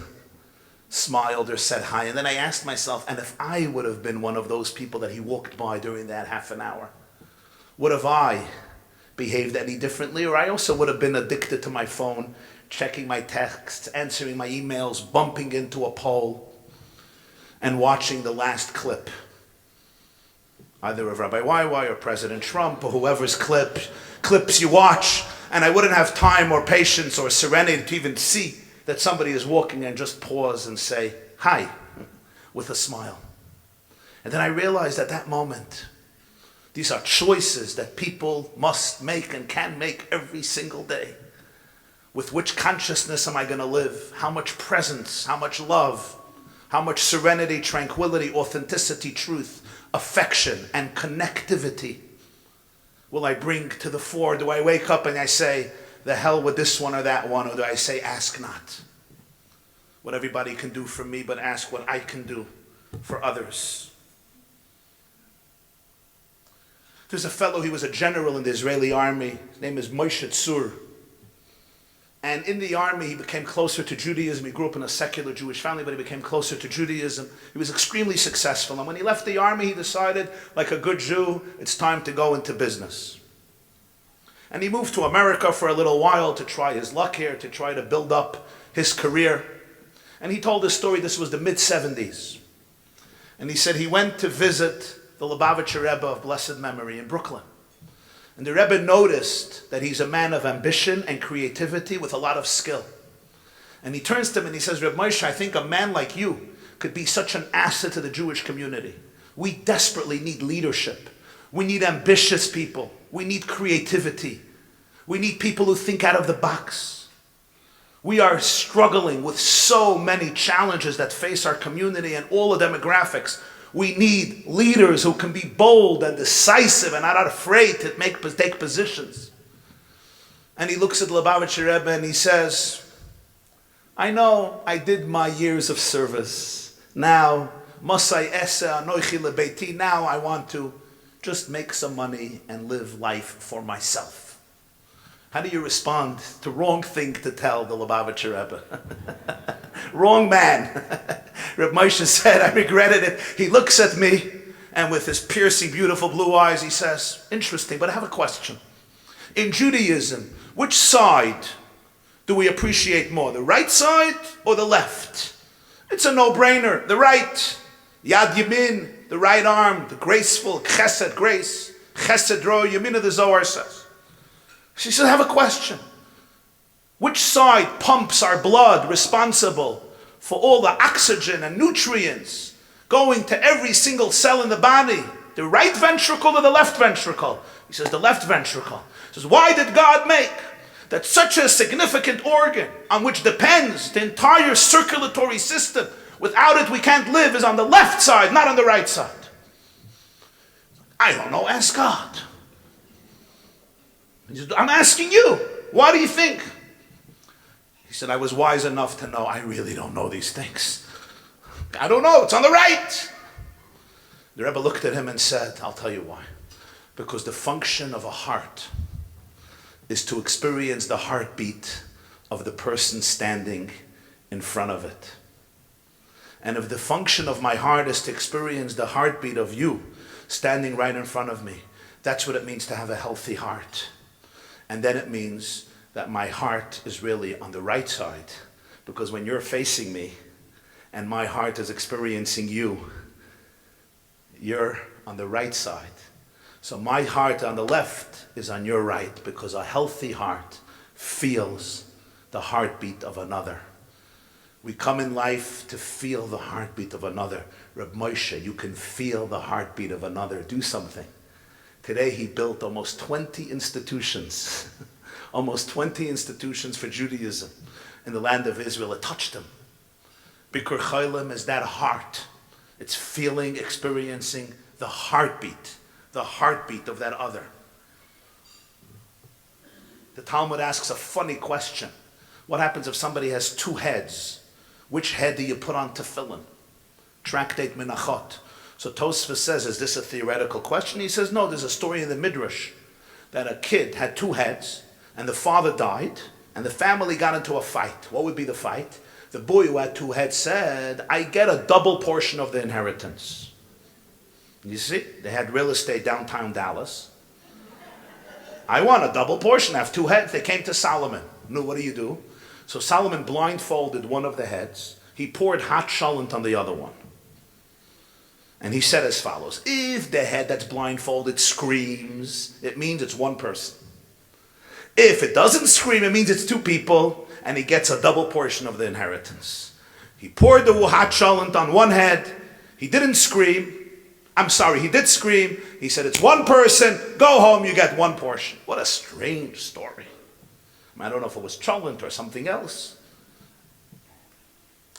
smiled or said hi. And then I asked myself, and if I would have been one of those people that he walked by during that half an hour, would have I behaved any differently? Or I also would have been addicted to my phone, checking my texts, answering my emails, bumping into a pole, and watching the last clip, either of Rabbi YY or President Trump or whoever's clips you watch, and I wouldn't have time or patience or serenity to even see that somebody is walking and just pause and say, hi, with a smile. And then I realized at that moment, these are choices that people must make and can make every single day. With which consciousness am I going to live? How much presence, how much love, how much serenity, tranquility, authenticity, truth, affection, and connectivity will I bring to the fore? Do I wake up and I say, the hell with this one or that one? Or do I say, ask not what everybody can do for me, but ask what I can do for others? There's a fellow, he was a general in the Israeli army. His name is Moshe Tzur. And in the army, he became closer to Judaism. He grew up in a secular Jewish family, but he became closer to Judaism. He was extremely successful. And when he left the army, he decided, like a good Jew, it's time to go into business. And he moved to America for a little while to try his luck here, to try to build up his career. And he told this story, this was the mid-70s. And he said he went to visit the Lubavitcher Rebbe of blessed memory in Brooklyn. And the Rebbe noticed that he's a man of ambition and creativity with a lot of skill. And he turns to him and he says, Reb Moshe, I think a man like you could be such an asset to the Jewish community. We desperately need leadership. We need ambitious people. We need creativity. We need people who think out of the box. We are struggling with so many challenges that face our community and all the demographics. We need leaders who can be bold and decisive and not afraid to take positions. And he looks at the Lubavitcher Rebbe and he says, I know I did my years of service. Now, Masai Ese Anoichi Lebeiti, now I want to just make some money and live life for myself. How do you respond to wrong thing to tell the Lubavitcher Rebbe? Wrong man. Reb Moshe said, I regretted it. He looks at me and with his piercing, beautiful blue eyes, he says, interesting, but I have a question. In Judaism, which side do we appreciate more, the right side or the left? It's a no-brainer. The right, Yad Yamin, the right arm, the graceful, chesed, grace. Chesed ro Yamin, the Zohar says. She says, I have a question. Which side pumps our blood responsible for all the oxygen and nutrients going to every single cell in the body? The right ventricle or the left ventricle? He says, the left ventricle. He says, why did God make that such a significant organ on which depends the entire circulatory system, without it we can't live, is on the left side, not on the right side? I don't know, ask God. He said, I'm asking you, why do you think? He said, I was wise enough to know I really don't know these things. I don't know, it's on the right. The Rebbe looked at him and said, I'll tell you why. Because the function of a heart is to experience the heartbeat of the person standing in front of it. And if the function of my heart is to experience the heartbeat of you standing right in front of me, that's what it means to have a healthy heart. And then it means that my heart is really on the right side, because when you're facing me and my heart is experiencing you, you're on the right side. So my heart on the left is on your right, because a healthy heart feels the heartbeat of another. We come in life to feel the heartbeat of another. Reb Moshe, you can feel the heartbeat of another. Do something. Today he built almost 20 institutions, almost 20 institutions for Judaism in the land of Israel. It touched him. Bikur Cholim is that heart. It's feeling, experiencing the heartbeat of that other. The Talmud asks a funny question. What happens if somebody has two heads? Which head do you put on tefillin? Tractate Menachot. So Tosfos says, is this a theoretical question? He says, no, there's a story in the Midrash that a kid had two heads and the father died and the family got into a fight. What would be the fight? The boy who had two heads said, I get a double portion of the inheritance. You see, they had real estate downtown Dallas. I want a double portion. I have two heads. They came to Solomon. No, what do you do? So Solomon blindfolded one of the heads. He poured hot cholent on the other one. And he said as follows, if the head that's blindfolded screams, it means it's one person. If it doesn't scream, it means it's two people, and he gets a double portion of the inheritance. He poured the hot cholent on one head. He didn't scream. I'm sorry, he did scream. He said, it's one person. Go home, you get one portion. What a strange story. I don't know if it was cholent or something else.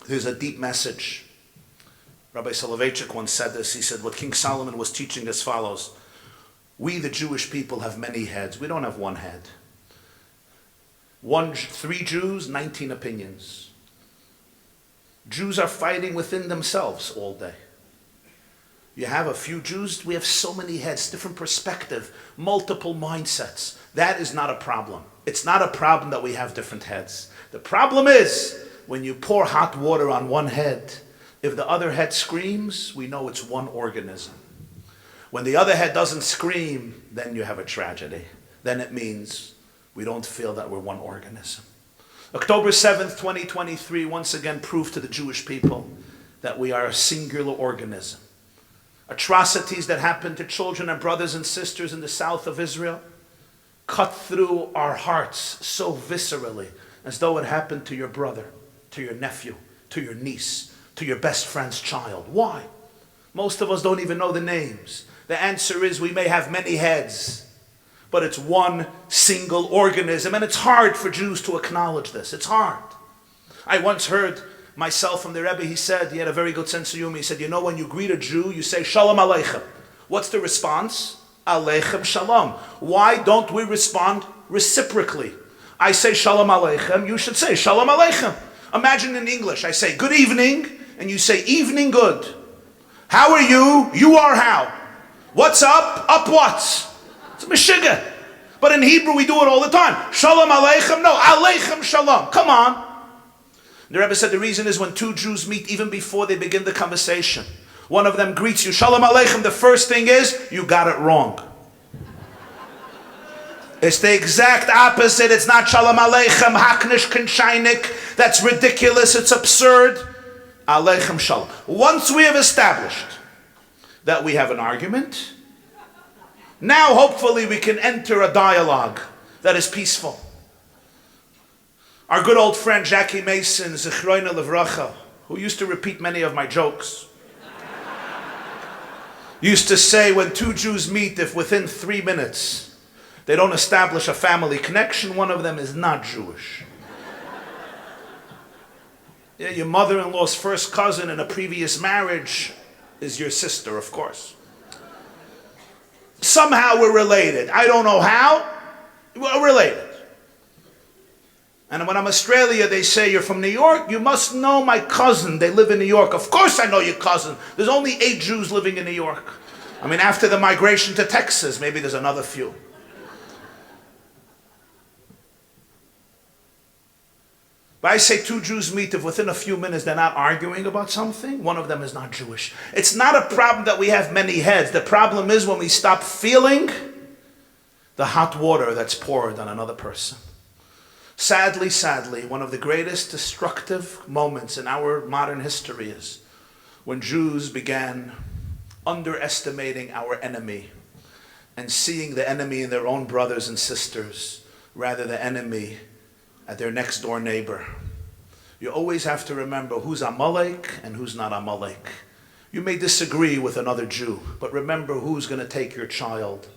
There's a deep message. Rabbi Soloveitchik once said this. He said, what King Solomon was teaching as follows. We, the Jewish people, have many heads. We don't have one head. 3 Jews, 19 opinions. Jews are fighting within themselves all day. You have a few Jews, we have so many heads, different perspective, multiple mindsets. That is not a problem. It's not a problem that we have different heads. The problem is when you pour hot water on one head, if the other head screams, we know it's one organism. When the other head doesn't scream, then you have a tragedy. Then it means we don't feel that we're one organism. October 7th, 2023, once again proved to the Jewish people that we are a singular organism. Atrocities that happened to children and brothers and sisters in the south of Israel cut through our hearts so viscerally, as though it happened to your brother, to your nephew, to your niece, to your best friend's child. Why? Most of us don't even know the names. The answer is we may have many heads, but it's one single organism, and it's hard for Jews to acknowledge this. It's hard. I once heard myself from the Rebbe, he said, he had a very good sense of humor. He said, you know, when you greet a Jew, you say, Shalom Aleichem. What's the response? Aleichem Shalom. Why don't we respond reciprocally? I say Shalom Aleichem, you should say Shalom Aleichem. Imagine in English, I say good evening, and you say evening good. How are you? You are how? What's up? Up what? It's a meshiga. But in Hebrew we do it all the time. Shalom Aleichem, no, Aleichem Shalom. Come on. The Rebbe said the reason is when two Jews meet, even before they begin the conversation, one of them greets you, Shalom Aleichem, the first thing is, you got it wrong. It's the exact opposite. It's not Shalom Aleichem, Haknish Kinshainik. That's ridiculous. It's absurd. Aleichem shalom. Once we have established that we have an argument, now hopefully we can enter a dialogue that is peaceful. Our good old friend Jackie Mason, Zichroina Livracha, who used to repeat many of my jokes, used to say when two Jews meet, if within 3 minutes they don't establish a family connection, one of them is not Jewish. Yeah, your mother-in-law's first cousin in a previous marriage is your sister, of course. Somehow we're related. I don't know how. We're related. And when I'm in Australia, they say, you're from New York? You must know my cousin. They live in New York. Of course I know your cousin. There's only 8 Jews living in New York. I mean, after the migration to Texas, maybe there's another few. But I say 2 Jews meet, if within a few minutes they're not arguing about something, one of them is not Jewish. It's not a problem that we have many heads. The problem is when we stop feeling the hot water that's poured on another person. Sadly, one of the greatest destructive moments in our modern history is when Jews began underestimating our enemy and seeing the enemy in their own brothers and sisters rather than the enemy at their next door neighbor. You always have to remember who's Amalek and who's not Amalek. You may disagree with another Jew, but remember who's going to take your child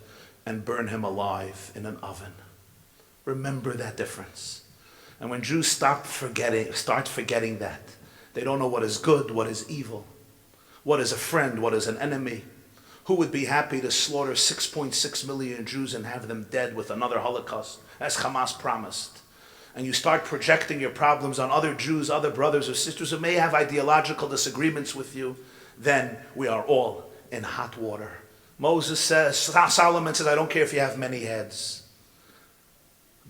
and burn him alive in an oven. Remember that difference. And when Jews start forgetting that, they don't know what is good, what is evil, what is a friend, what is an enemy. Who would be happy to slaughter 6.6 million Jews and have them dead with another Holocaust, as Hamas promised? And you start projecting your problems on other Jews, other brothers or sisters who may have ideological disagreements with you, then we are all in hot water. Solomon says, I don't care if you have many heads.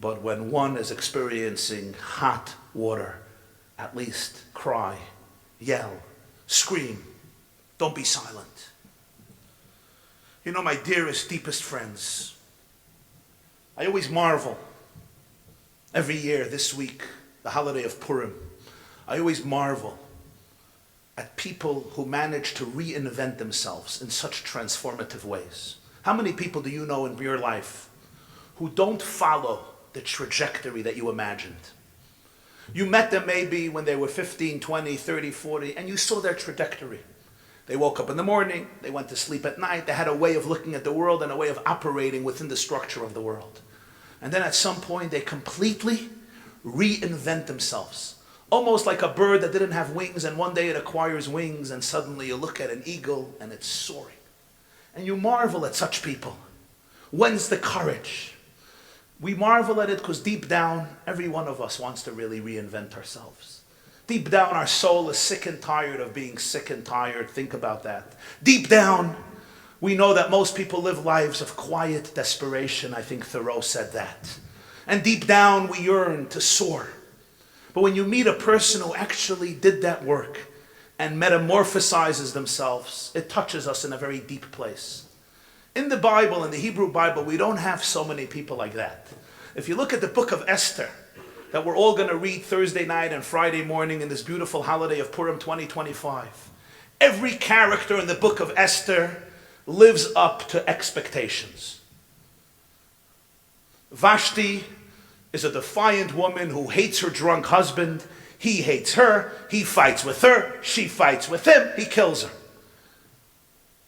But when one is experiencing hot water, at least cry, yell, scream. Don't be silent. You know, my dearest, deepest friends, I always marvel. Every year, this week, the holiday of Purim, I always marvel at people who manage to reinvent themselves in such transformative ways. How many people do you know in your life who don't follow the trajectory that you imagined? You met them maybe when they were 15, 20, 30, 40, and you saw their trajectory. They woke up in the morning, they went to sleep at night, they had a way of looking at the world and a way of operating within the structure of the world. And then at some point they completely reinvent themselves. Almost like a bird that didn't have wings and one day it acquires wings and suddenly you look at an eagle and it's soaring. And you marvel at such people. When's the courage? We marvel at it because deep down, every one of us wants to really reinvent ourselves. Deep down, our soul is sick and tired of being sick and tired. Think about that. Deep down, we know that most people live lives of quiet desperation. I think Thoreau said that. And deep down, we yearn to soar. But when you meet a person who actually did that work and metamorphosizes themselves, it touches us in a very deep place. In the Bible, in the Hebrew Bible, we don't have so many people like that. If you look at the book of Esther, that we're all going to read Thursday night and Friday morning in this beautiful holiday of Purim 2025, every character in the book of Esther lives up to expectations. Vashti is a defiant woman who hates her drunk husband. He hates her. He fights with her. She fights with him. He kills her.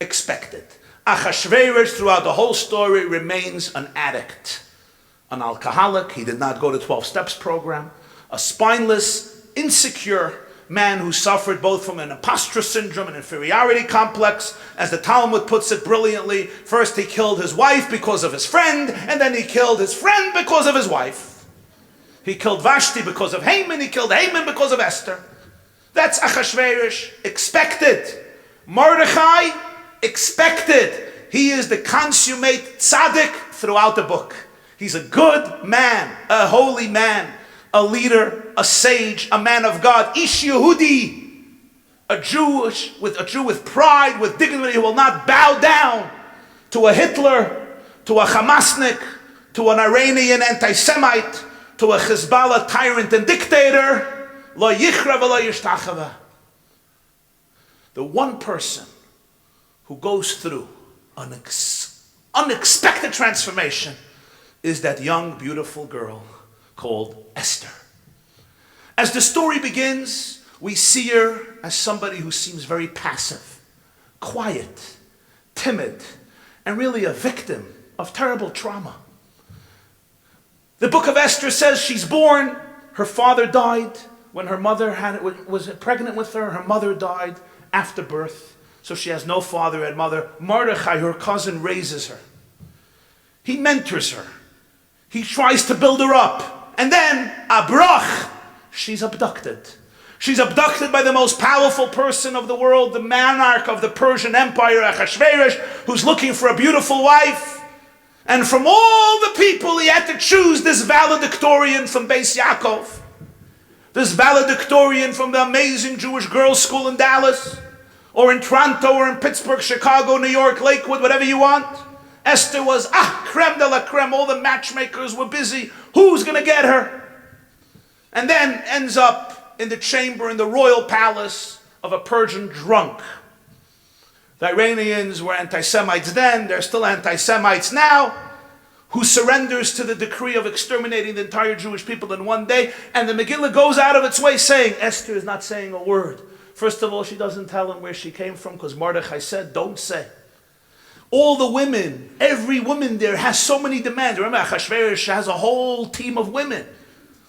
Expected. Achashverosh, throughout the whole story, remains an addict, an alcoholic. He did not go to 12 Steps program. A spineless, insecure man who suffered both from an imposter syndrome and inferiority complex. As the Talmud puts it brilliantly, first he killed his wife because of his friend, and then he killed his friend because of his wife. He killed Vashti because of Haman. He killed Haman because of Esther. That's Achashverosh. Expected. Mordechai, expected. He is the consummate tzaddik throughout the book. He's a good man, a holy man, a leader, a sage, a man of God. Ish Yehudi, a Jew with pride, with dignity, who will not bow down to a Hitler, to a Hamasnik, to an Iranian anti-Semite, to a Hezbollah tyrant and dictator. Lo yichra v'lo yishtachava. The one person who goes through an unexpected transformation is that young, beautiful girl called Esther. As the story begins, we see her as somebody who seems very passive, quiet, timid, and really a victim of terrible trauma. The book of Esther says she's born, her father died when her mother was pregnant with her. Her mother died after birth, so she has no father and mother. Mordechai, her cousin, raises her. He mentors her. He tries to build her up. And then, abrach, she's abducted. She's abducted by the most powerful person of the world, the monarch of the Persian Empire, Ahasuerus, who's looking for a beautiful wife. And from all the people, he had to choose this valedictorian from Beis Yaakov, this valedictorian from the amazing Jewish girls' school in Dallas, or in Toronto, or in Pittsburgh, Chicago, New York, Lakewood, whatever you want. Esther was, creme de la creme. All the matchmakers were busy. Who's going to get her? And then ends up in the chamber in the royal palace of a Persian drunk. The Iranians were anti-Semites then, they're still anti-Semites now, who surrenders to the decree of exterminating the entire Jewish people in one day. And the Megillah goes out of its way saying, Esther is not saying a word. First of all, she doesn't tell him where she came from because Mordechai said, don't say. All the women, every woman there has so many demands. Remember, Ahasuerus has a whole team of women,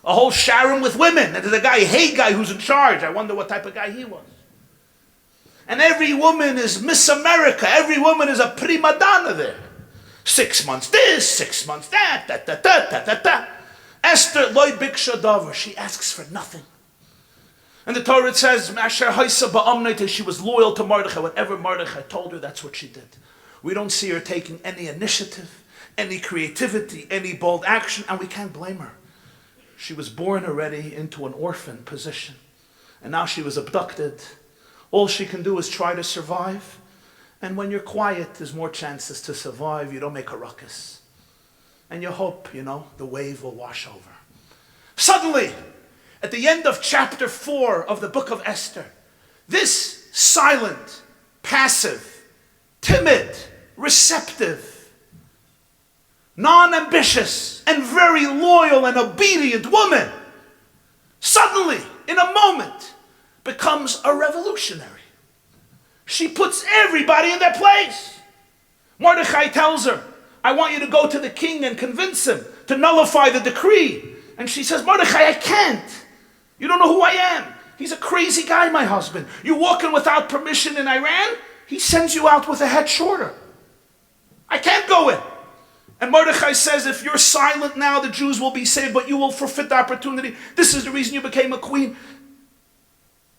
a whole Sharon with women. And there's a guy, Haggai, who's in charge. I wonder what type of guy he was. And every woman is Miss America. Every woman is a prima donna there. 6 months this, 6 months that, Esther, loy biksha davar, she asks for nothing. And the Torah says, she was loyal to Mordechai. Whatever Mordechai told her, that's what she did. We don't see her taking any initiative, any creativity, any bold action, and we can't blame her. She was born already into an orphan position, and now she was abducted. All she can do is try to survive. And when you're quiet, there's more chances to survive. You don't make a ruckus. And you hope, the wave will wash over. Suddenly, at the end of chapter 4 of the book of Esther, this silent, passive, timid, receptive, non-ambitious, and very loyal and obedient woman, suddenly, in a moment, becomes a revolutionary. She puts everybody in their place. Mordechai tells her, I want you to go to the king and convince him to nullify the decree. And she says, Mordechai, I can't. You don't know who I am. He's a crazy guy, my husband. You're walking without permission in Iran. He sends you out with a head shorter. I can't go in. And Mordechai says, if you're silent now, the Jews will be saved, but you will forfeit the opportunity. This is the reason you became a queen.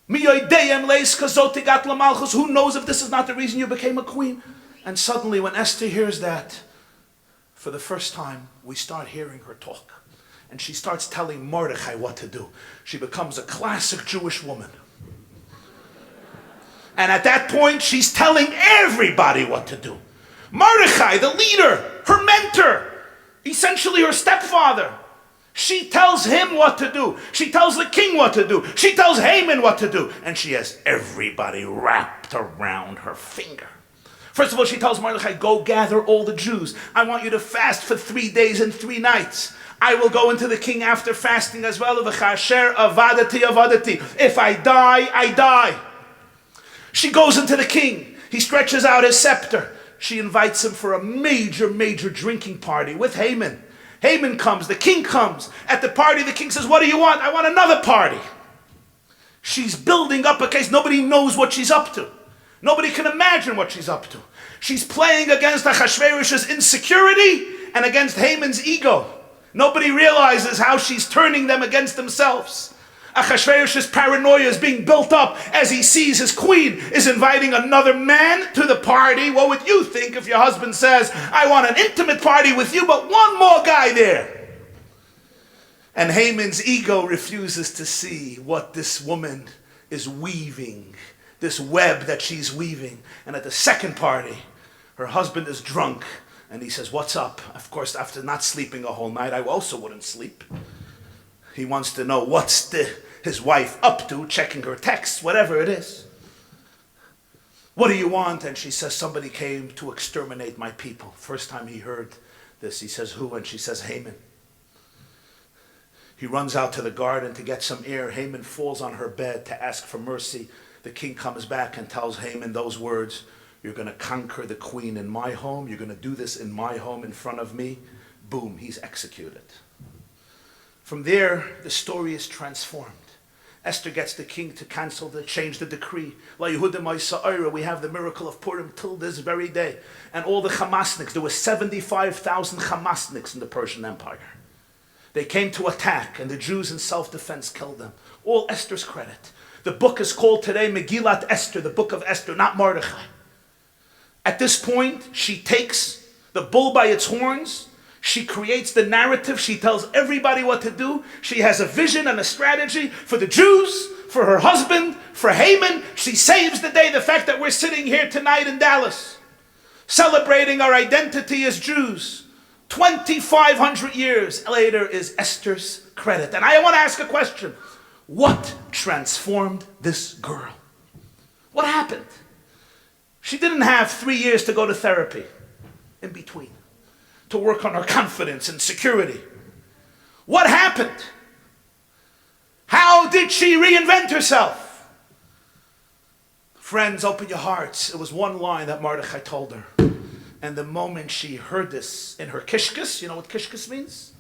Who knows if this is not the reason you became a queen? And suddenly when Esther hears that, for the first time, we start hearing her talk. And she starts telling Mordechai what to do. She becomes a classic Jewish woman. And at that point, she's telling everybody what to do. Mordechai, the leader, her mentor, essentially her stepfather. She tells him what to do. She tells the king what to do. She tells Haman what to do. And she has everybody wrapped around her finger. First of all, she tells Mordechai, go gather all the Jews. I want you to fast for 3 days and 3 nights. I will go into the king after fasting as well. If I die, I die. She goes into the king. He stretches out his scepter. She invites him for a major, major drinking party with Haman. Haman comes, the king comes. At the party, the king says, what do you want? I want another party. She's building up a case. Nobody knows what she's up to. Nobody can imagine what she's up to. She's playing against Ahasuerus' insecurity and against Haman's ego. Nobody realizes how she's turning them against themselves. Ahasuerus' paranoia is being built up as he sees his queen is inviting another man to the party. What would you think if your husband says, I want an intimate party with you, but one more guy there? And Haman's ego refuses to see what this woman is weaving, this web that she's weaving. And at the second party, her husband is drunk, and he says, what's up? Of course, after not sleeping a whole night, I also wouldn't sleep. He wants to know what's his wife up to, checking her texts, whatever it is. What do you want? And she says, somebody came to exterminate my people. First time he heard this, he says, who? And she says, Haman. He runs out to the garden to get some air. Haman falls on her bed to ask for mercy. The king comes back and tells Haman those words, you're going to conquer the queen in my home. You're going to do this in my home in front of me. Boom, he's executed. From there, the story is transformed. Esther gets the king to change the decree. La Yehuda Ma'aseh, we have the miracle of Purim till this very day. And all the Hamasniks, there were 75,000 Hamasniks in the Persian Empire. They came to attack, and the Jews in self-defense killed them. All Esther's credit. The book is called today Megillat Esther, the book of Esther, not Mordechai. At this point, she takes the bull by its horns. She creates the narrative. She tells everybody what to do. She has a vision and a strategy for the Jews, for her husband, for Haman. She saves the day. The fact that we're sitting here tonight in Dallas, celebrating our identity as Jews, 2,500 years later is Esther's credit. And I want to ask a question. What transformed this girl? What happened? She didn't have 3 years to go to therapy in between, to work on her confidence and security. What happened? How did she reinvent herself? Friends, open your hearts. It was one line that Mordechai told her. And the moment she heard this in her kishkus, you know what kishkus means?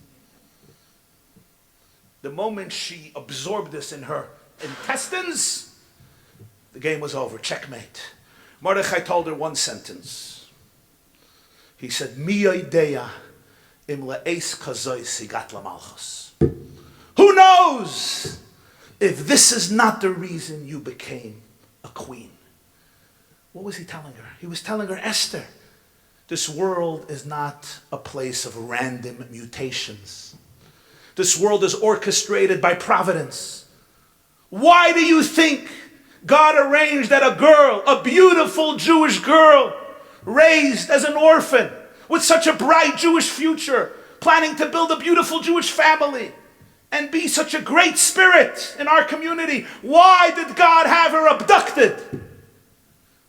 The moment she absorbed this in her intestines, the game was over. Checkmate. Mordechai told her one sentence. He said, Mi yodeya im le'es kazoi sigat lamalchus. Who knows if this is not the reason you became a queen? What was he telling her? He was telling her, Esther, this world is not a place of random mutations. This world is orchestrated by providence. Why do you think God arranged that a girl, a beautiful Jewish girl, raised as an orphan, with such a bright Jewish future, planning to build a beautiful Jewish family, and be such a great spirit in our community, why did God have her abducted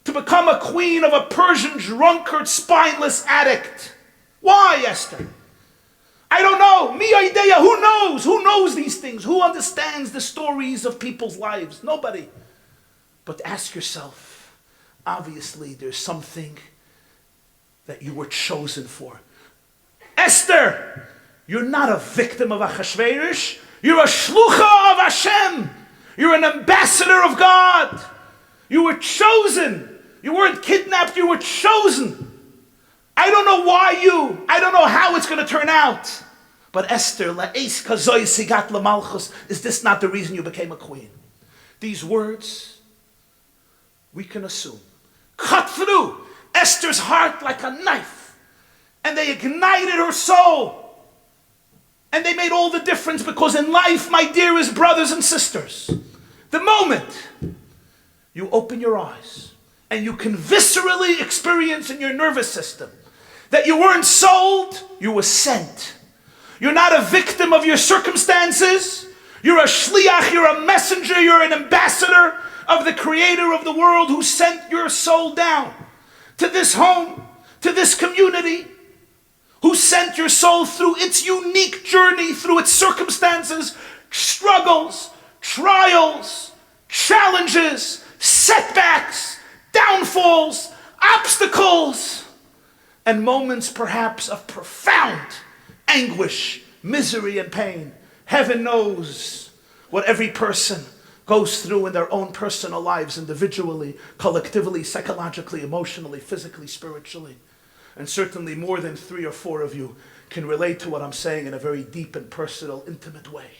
to become a queen of a Persian drunkard, spineless addict? Why, Esther? I don't know. Mi idea. Who knows? Who knows these things? Who understands the stories of people's lives? Nobody. But ask yourself, obviously there's something that you were chosen for. Esther, you're not a victim of Achashverosh. You're a shlucha of Hashem. You're an ambassador of God. You were chosen. You weren't kidnapped. You were chosen. I don't know I don't know how it's going to turn out. But Esther, la'es kazoi sigat lamalchus, is this not the reason you became a queen? These words, we can assume, cut through Esther's heart like a knife. And they ignited her soul. And they made all the difference, because in life, my dearest brothers and sisters, the moment you open your eyes and you can viscerally experience in your nervous system that you weren't sold, you were sent. You're not a victim of your circumstances. You're a shliach, you're a messenger, you're an ambassador of the creator of the world who sent your soul down to this home, to this community, who sent your soul through its unique journey, through its circumstances, struggles, trials, challenges, setbacks, downfalls, obstacles, and moments perhaps of profound anguish, misery, and pain. Heaven knows what every person goes through in their own personal lives, individually, collectively, psychologically, emotionally, physically, spiritually. And certainly more than 3 or 4 of you can relate to what I'm saying in a very deep and personal, intimate way.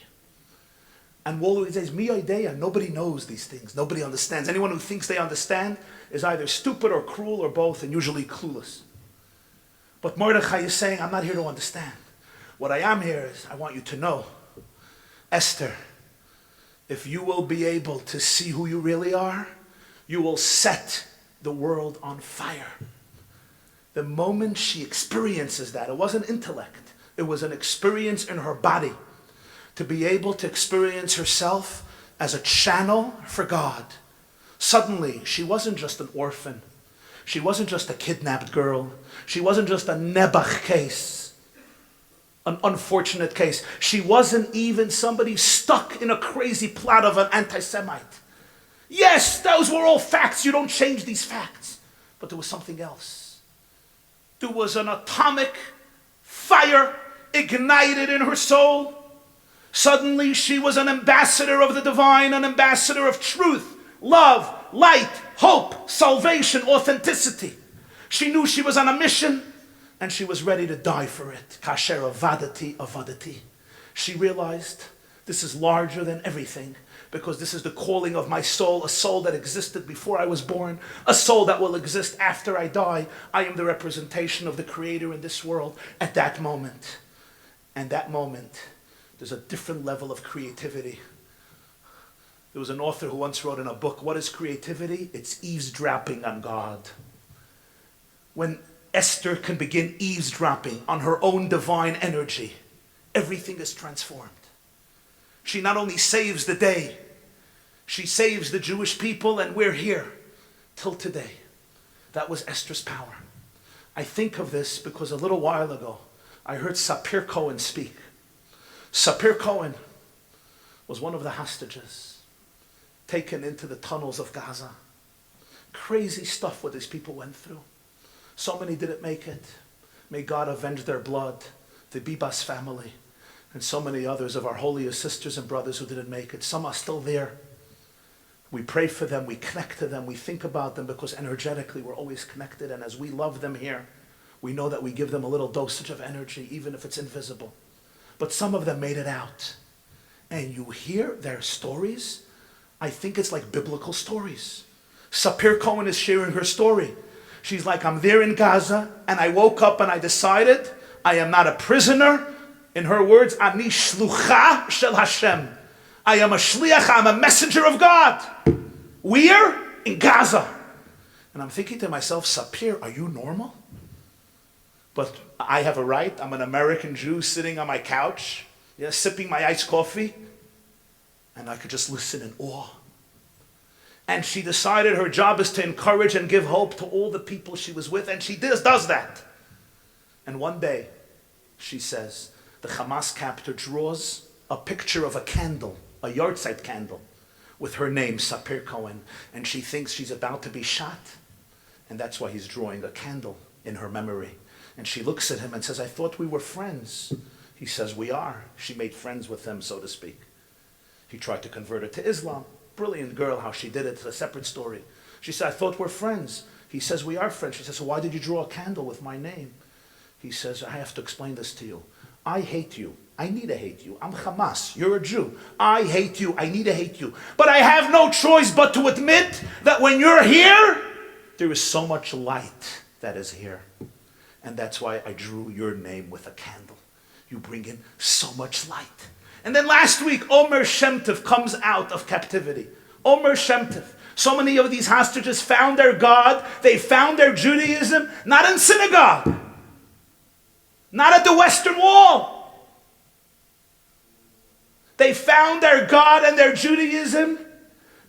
And Wolo says, mi idea, nobody knows these things. Nobody understands. Anyone who thinks they understand is either stupid or cruel or both, and usually clueless. But Mordechai is saying, I'm not here to understand. What I am here is, I want you to know, Esther, if you will be able to see who you really are, you will set the world on fire. The moment she experiences that, it wasn't intellect, it was an experience in her body, to be able to experience herself as a channel for God, Suddenly, she wasn't just an orphan. She wasn't just a kidnapped girl. She wasn't just a Nebuch case, an unfortunate case. She wasn't even somebody stuck in a crazy plot of an anti-Semite. Yes, those were all facts. You don't change these facts. But there was something else. There was an atomic fire ignited in her soul. Suddenly, she was an ambassador of the divine, an ambassador of truth, love, light, hope, salvation, authenticity. She knew she was on a mission, and she was ready to die for it. Kasher avadati avadati. She realized this is larger than everything, because this is the calling of my soul, a soul that existed before I was born, a soul that will exist after I die. I am the representation of the Creator in this world at that moment. And that moment, there's a different level of creativity. There was an author who once wrote in a book, what is creativity? It's eavesdropping on God. When Esther can begin eavesdropping on her own divine energy, everything is transformed. She not only saves the day, she saves the Jewish people, and we're here till today. That was Esther's power. I think of this because a little while ago, I heard Sapir Cohen speak. Sapir Cohen was one of the hostages taken into the tunnels of Gaza. Crazy stuff what these people went through. So many didn't make it. May God avenge their blood, the Bibas family, and so many others of our holiest sisters and brothers who didn't make it. Some are still there. We pray for them, we connect to them, we think about them, because energetically we're always connected, and as we love them here, we know that we give them a little dosage of energy, even if it's invisible. But some of them made it out. And you hear their stories, I think it's like biblical stories. Sapir Cohen is sharing her story. She's like, I'm there in Gaza, and I woke up and I decided I am not a prisoner. In her words, Ani shlucha shel Hashem. I am a shliach, I'm a messenger of God. Where? In Gaza. And I'm thinking to myself, Sapir, are you normal? But I have a right. I'm an American Jew sitting on my couch, sipping my iced coffee, and I could just listen in awe. And she decided her job is to encourage and give hope to all the people she was with, and she does that. And one day, she says, the Hamas captor draws a picture of a candle, a yahrzeit candle, with her name, Sapir Cohen, and she thinks she's about to be shot, and that's why he's drawing a candle in her memory. And she looks at him and says, I thought we were friends. He says, we are. She made friends with him, so to speak. He tried to convert her to Islam. Brilliant girl, how she did it. It's a separate story. She said, I thought we're friends. He says, we are friends. She says, so why did you draw a candle with my name? He says, I have to explain this to you. I hate you. I need to hate you. I'm Hamas. You're a Jew. I hate you. I need to hate you. But I have no choice but to admit that when you're here, there is so much light that is here. And that's why I drew your name with a candle. You bring in so much light. And then last week, Omer Shem Tov comes out of captivity. Omer Shem Tov. So many of these hostages found their God. They found their Judaism, not in synagogue. Not at the Western Wall. They found their God and their Judaism.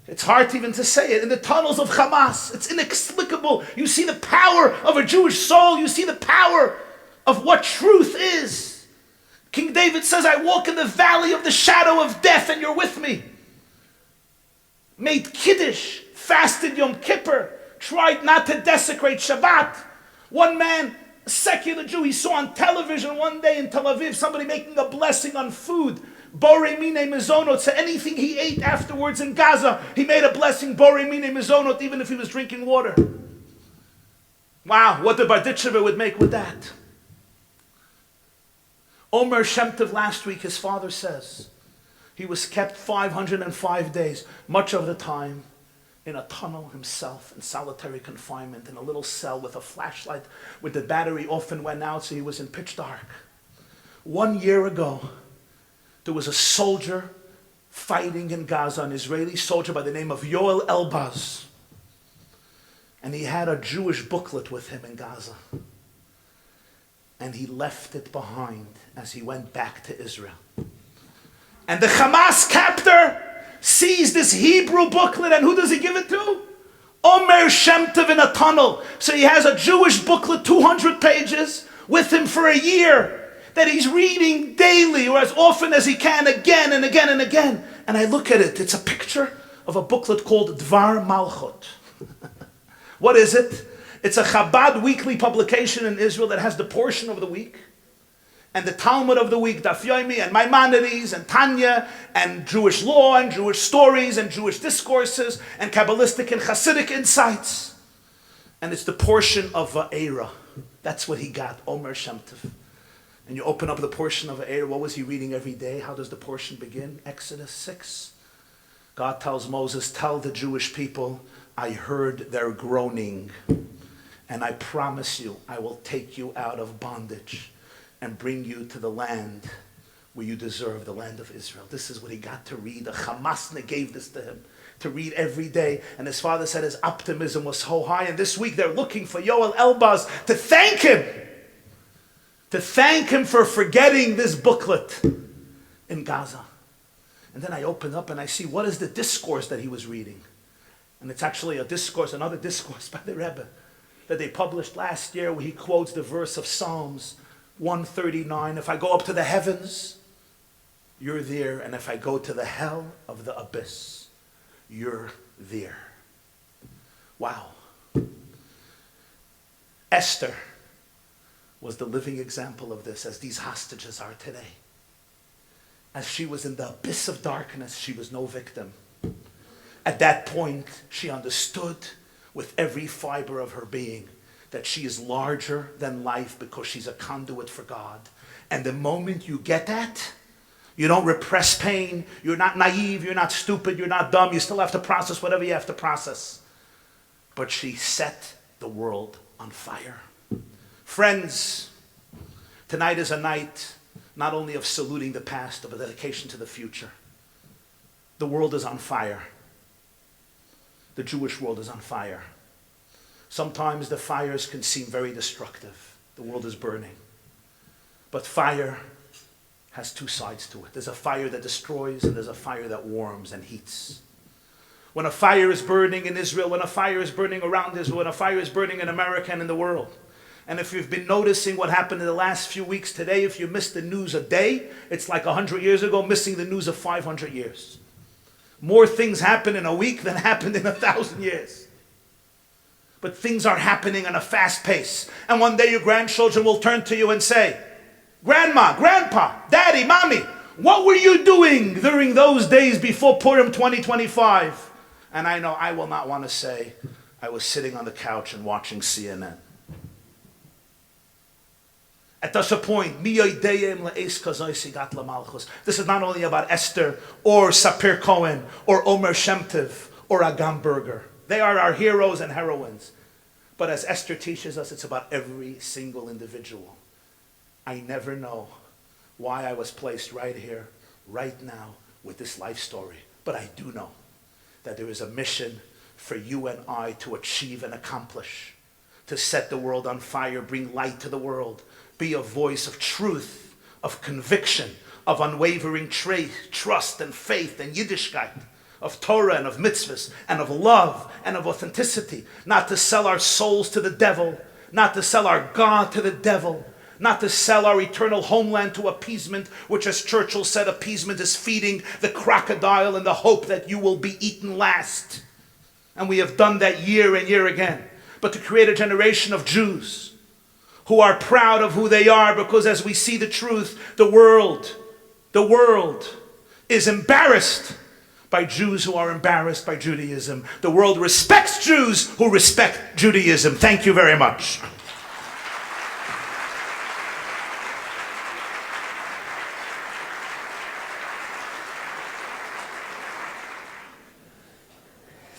It's hard even to say it. In the tunnels of Hamas. It's inexplicable. You see the power of a Jewish soul. You see the power of what truth is. King David says, I walk in the valley of the shadow of death and you're with me. Made Kiddush, fasted Yom Kippur, tried not to desecrate Shabbat. One man, a secular Jew, he saw on television one day in Tel Aviv somebody making a blessing on food. Borei mine mezonot, so anything he ate afterwards in Gaza, he made a blessing, Borei mine mezonot, even if he was drinking water. Wow, what the Barditchever would make with that. Omer Shem Tov last week, his father says, he was kept 505 days, much of the time in a tunnel himself, in solitary confinement, in a little cell with a flashlight, where the battery often went out, so he was in pitch dark. 1 year ago, there was a soldier fighting in Gaza, an Israeli soldier by the name of Yoel Elbaz. And he had a Jewish booklet with him in Gaza. And he left it behind as he went back to Israel. And the Hamas captor sees this Hebrew booklet, and who does he give it to? Omer Shem Tov in a tunnel. So he has a Jewish booklet, 200 pages, with him for a year, that he's reading daily or as often as he can, again and again and again. And I look at it, it's a picture of a booklet called Dvar Malchut. What is it? It's a Chabad weekly publication in Israel that has the portion of the week, and the Talmud of the week, Daf Yomi, and Maimonides, and Tanya, and Jewish law, and Jewish stories, and Jewish discourses, and Kabbalistic and Hasidic insights. And it's the portion of Va'era. That's what he got, Omer Shem Tov. And you open up the portion of Va'era, what was he reading every day? How does the portion begin? Exodus 6. God tells Moses, tell the Jewish people, I heard their groaning, and I promise you, I will take you out of bondage and bring you to the land where you deserve, the land of Israel. This is what he got to read. The Hamasna gave this to him to read every day. And his father said his optimism was so high. And this week they're looking for Yoel Elbaz to thank him. To thank him for forgetting this booklet in Gaza. And then I open up and I see what is the discourse that he was reading. And it's actually a discourse, another discourse by the Rebbe that they published last year, where he quotes the verse of Psalms 139. If I go up to the heavens, you're there. And if I go to the hell of the abyss, you're there. Wow. Esther was the living example of this, as these hostages are today. As she was in the abyss of darkness, she was no victim. At that point, she understood with every fiber of her being that she is larger than life because she's a conduit for God. And the moment you get that, you don't repress pain, you're not naive, you're not stupid, you're not dumb, you still have to process whatever you have to process. But she set the world on fire. Friends, tonight is a night not only of saluting the past, but a dedication to the future. The world is on fire. The Jewish world is on fire. Sometimes the fires can seem very destructive. The world is burning. But fire has two sides to it. There's a fire that destroys, and there's a fire that warms and heats. When a fire is burning in Israel, when a fire is burning around Israel, when a fire is burning in America and in the world, and if you've been noticing what happened in the last few weeks, today, if you missed the news a day, it's like 100 years ago missing the news of 500 years. More things happen in a week than happened in 1,000 years. But things are happening on a fast pace. And one day your grandchildren will turn to you and say, Grandma, Grandpa, Daddy, Mommy, what were you doing during those days before Purim 2025? And I know I will not want to say, I was sitting on the couch and watching CNN. At such a point, this is not only about Esther or Sapir Cohen or Omer Shem Tov or Agam Berger. They are our heroes and heroines. But as Esther teaches us, it's about every single individual. I never know why I was placed right here, right now, with this life story. But I do know that there is a mission for you and I to achieve and accomplish, to set the world on fire, bring light to the world, be a voice of truth, of conviction, of unwavering trust and faith and Yiddishkeit, of Torah and of mitzvahs, and of love and of authenticity. Not to sell our souls to the devil, not to sell our God to the devil, not to sell our eternal homeland to appeasement, which, as Churchill said, appeasement is feeding the crocodile in the hope that you will be eaten last. And we have done that year and year again. But to create a generation of Jews who are proud of who they are, because as we see the truth, the world is embarrassed by Jews who are embarrassed by Judaism. The world respects Jews who respect Judaism. Thank you very much.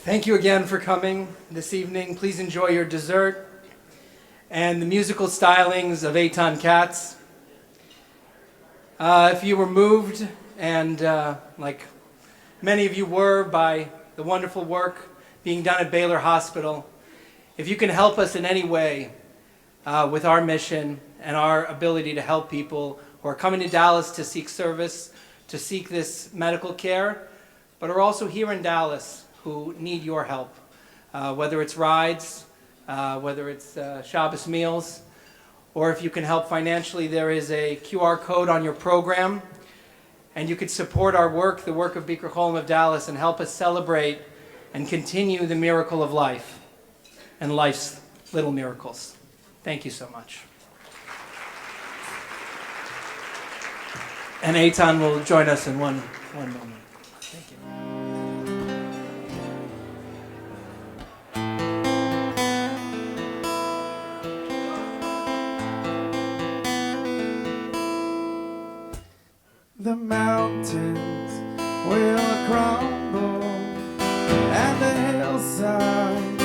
Thank you again for coming this evening. Please enjoy your dessert and the musical stylings of Eitan Katz. If you were moved, and like many of you were, by the wonderful work being done at Baylor Hospital, if you can help us in any way with our mission and our ability to help people who are coming to Dallas to seek service, to seek this medical care, but are also here in Dallas who need your help, whether it's rides, whether it's Shabbos meals, or if you can help financially, there is a QR code on your program, and you could support our work, the work of Bikur Cholim of Dallas, and help us celebrate and continue the miracle of life and life's little miracles. Thank you so much. And Eitan will join us in one moment. Thank you. The mountains will crumble and the hillsides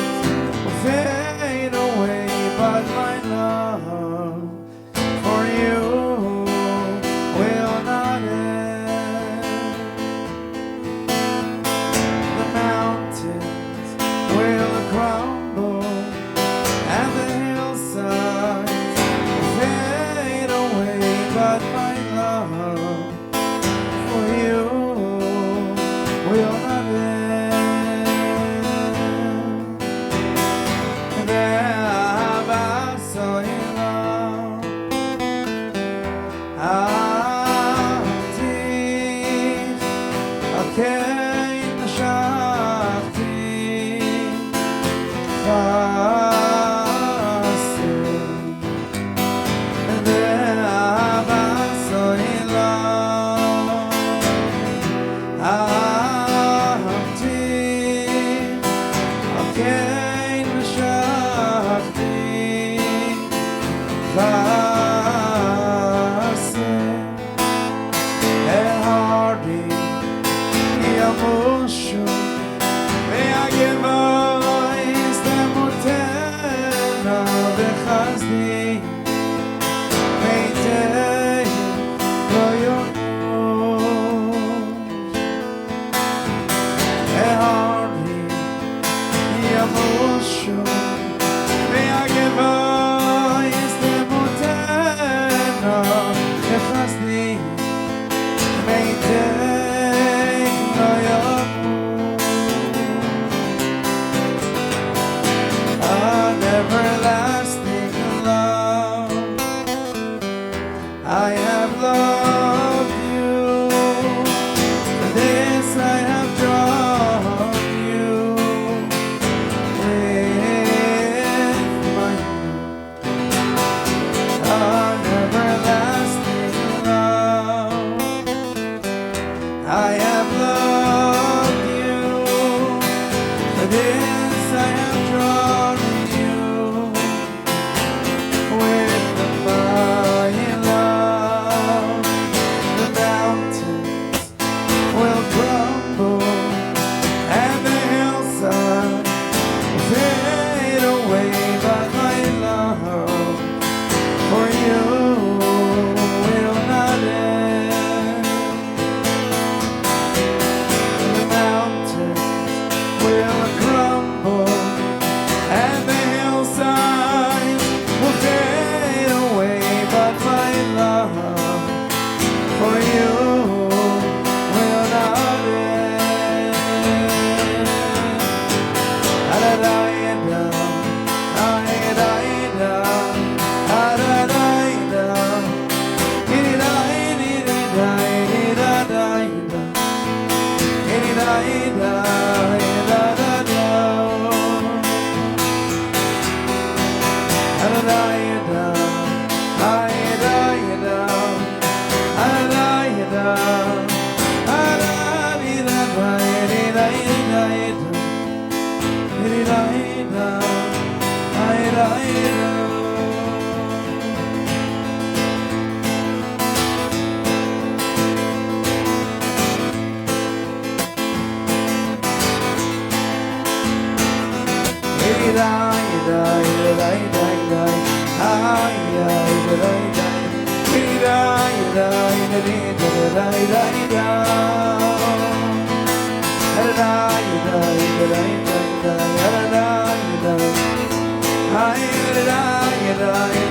will fade away, but my love for you will not end. The mountains will crumble and the hillsides will fade away, but my love for you will not end. Ve'ava so'ilam a'atich akein shachti chasim. Ve'ava so'ilam a'atich akein shachti chasim. Hardy yamushu ve'agevois temutena v'chazdi meitei lo yonush. Hardy yamushu ve'agevois temutena v'chazdi everlasting love, I have loved you. For this I have drawn you with my everlasting love. I have loved you. For this I have drawn you with my love. The mountains will crumble and the hillside will fade away, but my love for you will not end. The mountains will crumble and the hillsides will fade away, but my love for you will not end. Adadaida, aida, adadaida, ididaida, ididadaida, ididaida, idadada. Adadaida, aida, adadaida, adadida, ididaida, ididaida, aida. I